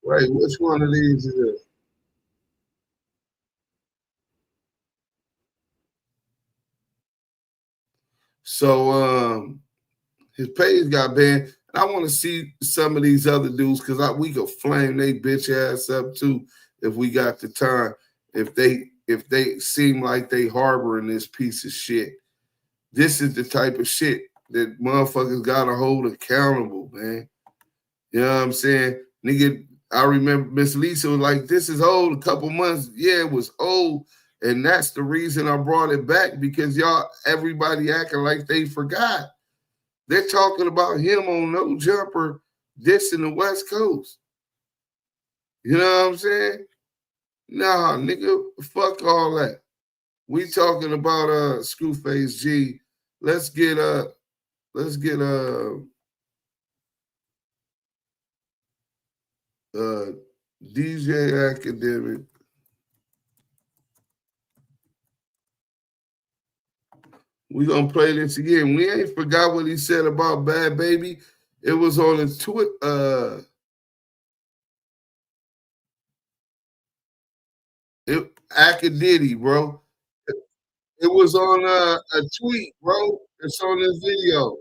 Wait, which one of these is it? So his page got banned. I want to see some of these other dudes because we could flame they bitch ass up too if we got the time. If they seem like they harboring this piece of shit. This is the type of shit that motherfuckers gotta hold accountable, man. You know what I'm saying? Nigga, I remember Miss Lisa was like, this is old, a couple months. Yeah, it was old. And that's the reason I brought it back because everybody acting like they forgot. They're talking about him on No Jumper, this in the West Coast. You know what I'm saying? Nah, nigga, fuck all that. We talking about Screwface G. Let's get DJ Akademiks. We gonna play this again. We ain't forgot what he said about Bad Baby. It was on his Twitter. Academics, bro. It was on a tweet, bro. It's on this video.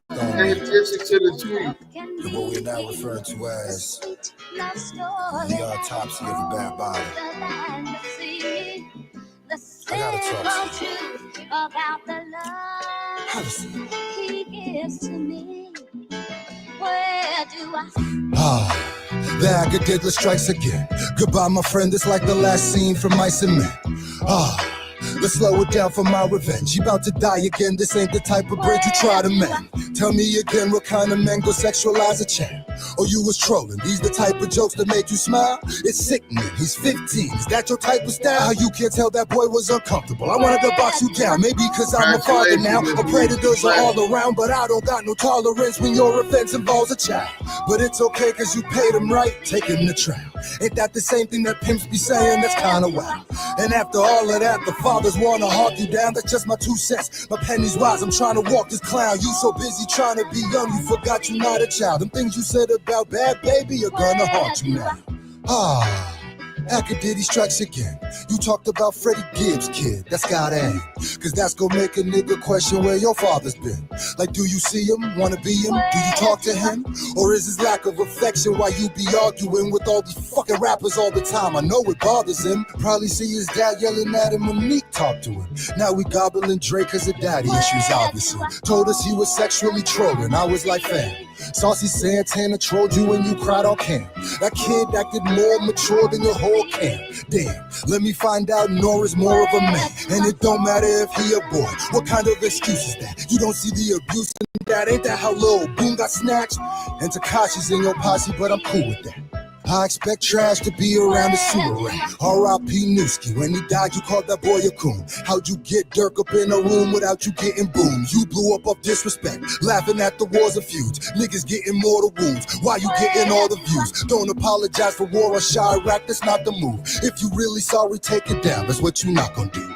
Pay attention to the tweet. What we're now referring to as the autopsy of a bad body. I gotta talk to you about the love he gives to me. Where do I? The Academics strikes again. Goodbye, my friend. It's like the last scene from Mice and Men. Let's slow it down for my revenge. You about to die again. This ain't the type of bridge you try to mend. Tell me again, what kind of man go sexualize a champ? Or you was trolling? These the type of jokes that make you smile? It's sickening. He's 15. Is that your type of style? How you can't tell that boy was uncomfortable? I wanted to box you down. Maybe because I'm a father now. The predators are all around, but I don't got no tolerance when your offense involves a child. But it's okay because you paid him right. Take him to trial. Ain't that the same thing that pimps be saying? That's kind of wild. And after all of that, the fathers want to hawk you down. That's just my 2 cents. My penny's wise. I'm trying to walk this clown. You so busy trying to be young, you forgot you're not a child. Them things you said about Bad Baby are gonna haunt you now. Academics strikes again. You talked about Freddie Gibbs, kid. That's gotta end. Cause that's gonna make a nigga question where your father's been. Like, do you see him? Wanna be him? Do you talk to him? Or is his lack of affection why you be arguing with all these fucking rappers all the time? I know it bothers him. Probably see his dad yelling at him when Meek talked to him. Now we gobbling Drake cause of daddy issues, obviously. Told us he was sexually trolling. I was like, fam. Saucy Santana trolled you when you cried on cam. That kid acted more mature than your whole camp. Damn, let me find out Nora's more of a man. And it don't matter if he a boy. What kind of excuse is that? You don't see the abuse in that? Ain't that how Lil Boom got snatched? And Tekashi's in your posse, but I'm cool with that. I expect trash to be around the sewer rat. R.I.P. Newski. When he died, you called that boy a coon. How'd you get Dirk up in a room without you getting boomed? You blew up off disrespect, laughing at the wars of feuds. Niggas getting mortal wounds. Why you getting all the views? Don't apologize for war on Chirac, that's not the move. If you really sorry, take it down. That's what you not gonna do.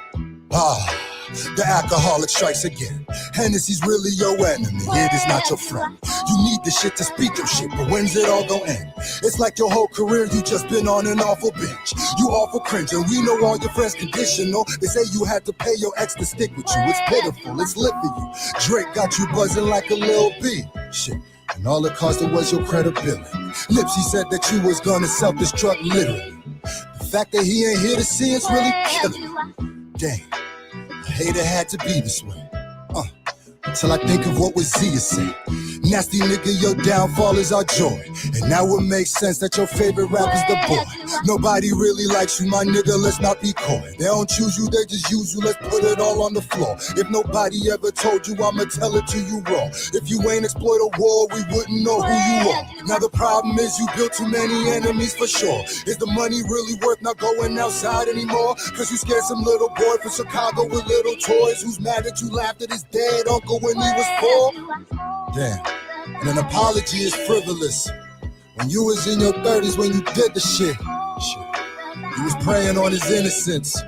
The alcoholic strikes again. Hennessy's really your enemy, it is not your friend. You need the shit to speak your shit, but when's it all gonna end? It's like your whole career you just been on an awful bench. You awful cringe, and we know all your friends conditional. They say you had to pay your ex to stick with you. It's pitiful, it's lit for you. Drake got you buzzing like a Lil B. Shit. And all it costed was your credibility. Nipsey said that you was gonna self-destruct literally. The fact that he ain't here to see it's really killing me. Dang, I hate it had to be this way. Till I think of what was Zia say. Nasty nigga, your downfall is our joy. And now it makes sense that your favorite rapper's the boy. Nobody really likes you, my nigga, let's not be coy. They don't choose you, they just use you, let's put it all on the floor. If nobody ever told you, I'ma tell it to you raw. If you ain't exploit a war, we wouldn't know who you are. Now the problem is you built too many enemies for sure. Is the money really worth not going outside anymore? Cause you scared some little boy from Chicago with little toys who's mad that you laughed at his dead uncle when he was 4? Damn. And an apology is frivolous. When you was in your 30s when you did the shit, you was preying on his innocence.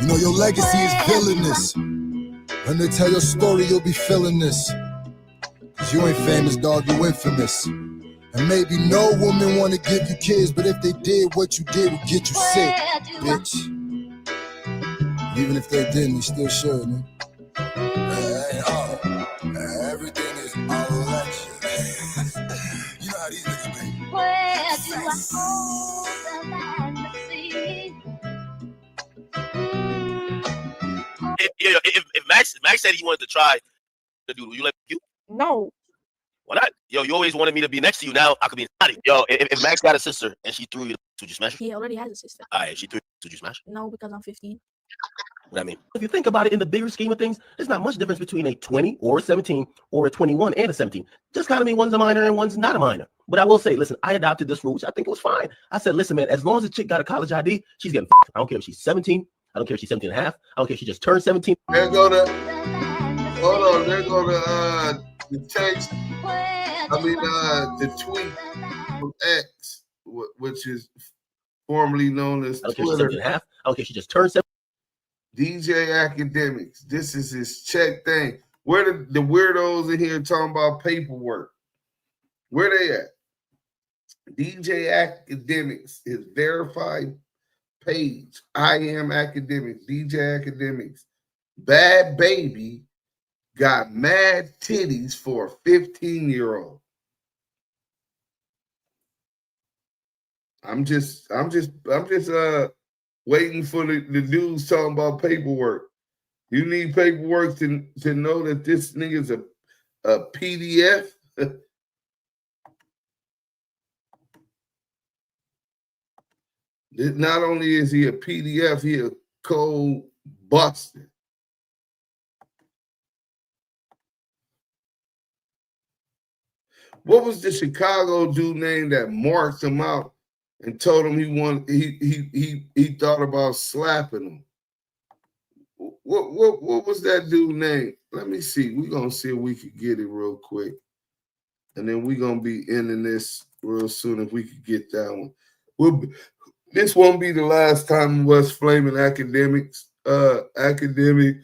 You know your legacy is villainous. When they tell your story, you'll be feeling this. Cause you ain't famous, dog, you infamous. And maybe no woman wanna give you kids, but if they did, what you did would get you sick, bitch. Even if they didn't, you still should, man. Everything is all election. You know how these niggas be. Where do I hold the land of sea? If Max said he wanted to try the dude, will you let you? No. Why not? Yo, you always wanted me to be next to you. Now I could be inside. Yo, if Max got a sister and she threw you, would you smash her? He already has a sister. All right, she threw you, would you smash her? No, because I'm 15. What I mean? If you think about it in the bigger scheme of things, there's not much difference between a 20 or a 17 or a 21 and a 17. Just kind of mean one's a minor and one's not a minor. But I will say, listen, I adopted this rule, which I think was fine. I said, listen, man, as long as a chick got a college ID, she's getting f***ed. I don't care if she's 17. I don't care if she's 17 and a half. I don't care if she just turned 17. There go the, hold on, there go the text. The tweet from X, which is formerly known as I don't care if she's Twitter. 17 and a half. I don't care if she just turned 17. DJ Akademiks. This is his check thing. Where the weirdos in here talking about paperwork? Where they at? DJ Akademiks, his verified page. I am Akademiks. DJ Akademiks. Bad baby got mad titties for a 15-year-old. I'm just waiting for the dudes talking about paperwork. You need paperwork to know that this nigga's a PDF. Not only is he a PDF, he a cold busted. What was the Chicago dude name that marked him out and told him he thought about slapping him? What was that dude name? Let me see. We're gonna see if we could get it real quick. And then we're gonna be ending this real soon if we could get that one. This won't be the last time West Flaming Academics. Academic.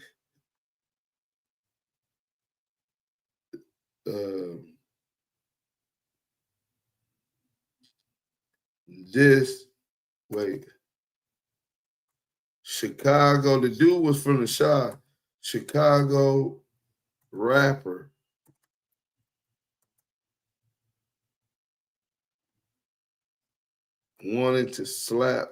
Chicago. The dude was from the shop. Chicago rapper. Wanted to slap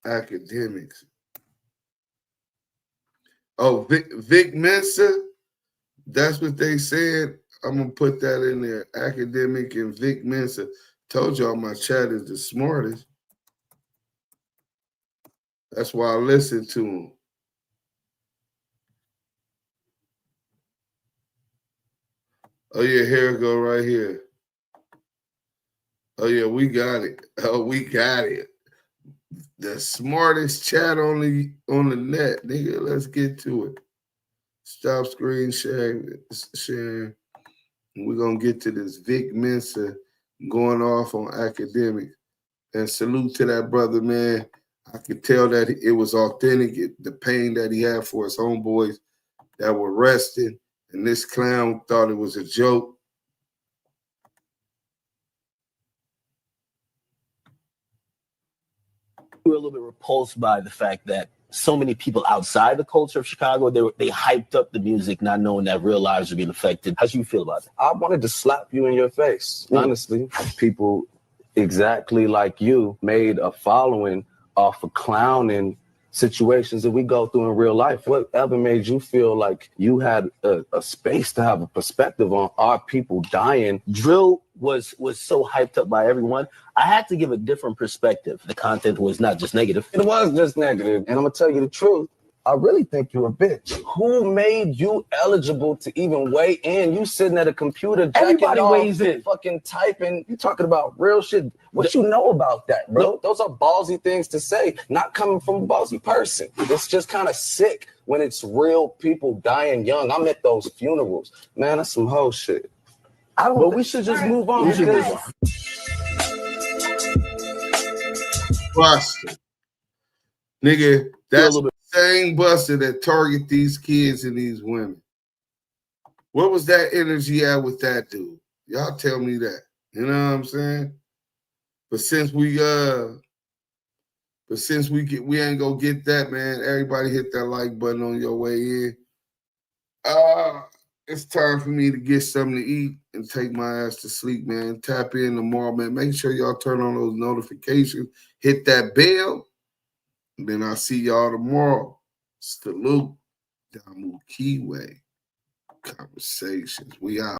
Academics. Oh, Vic Mensa. That's what they said. I'm gonna put that in there. Academic and Vic Mensa. Told y'all my chat is the smartest. That's why I listen to him. Oh yeah, here it go right here. Oh yeah, we got it. Oh, we got it. The smartest chat on the net, nigga. Let's get to it. Stop screen sharing. We're gonna get to this Vic Mensa going off on Academics. And salute to that brother, man. I could tell that it was authentic, the pain that he had for his homeboys that were arrested, and this clown thought it was a joke. We were a little bit repulsed by the fact that so many people outside the culture of Chicago, they hyped up the music, not knowing that real lives were being affected. How do you feel about it? I wanted to slap you in your face, honestly. People exactly like you made a following off of clowning situations that we go through in real life. Whatever made you feel like you had a space to have a perspective on our people dying? Drill was so hyped up by everyone. I had to give a different perspective. The content was not just negative. It was just negative. And I'm gonna tell you the truth. I really think you're a bitch. Who made you eligible to even weigh in? You sitting at a computer, Everybody weighs in. fucking typing. You talking about real shit. What you know about that, bro? Those are ballsy things to say, not coming from a ballsy person. It's just kind of sick when it's real people dying young. I'm at those funerals. Man, that's some whole shit. But we should just move on. Buster. Nigga, that's the same Buster that target these kids and these women. What was that energy at with that dude? Y'all tell me that. You know what I'm saying? But since we ain't gonna get that, man. Everybody hit that like button on your way in. It's time for me to get something to eat and take my ass to sleep, man. Tap in tomorrow, man. Make sure y'all turn on those notifications. Hit that bell. And then I'll see y'all tomorrow. Salute. Damu Kiwe Conversations. We out.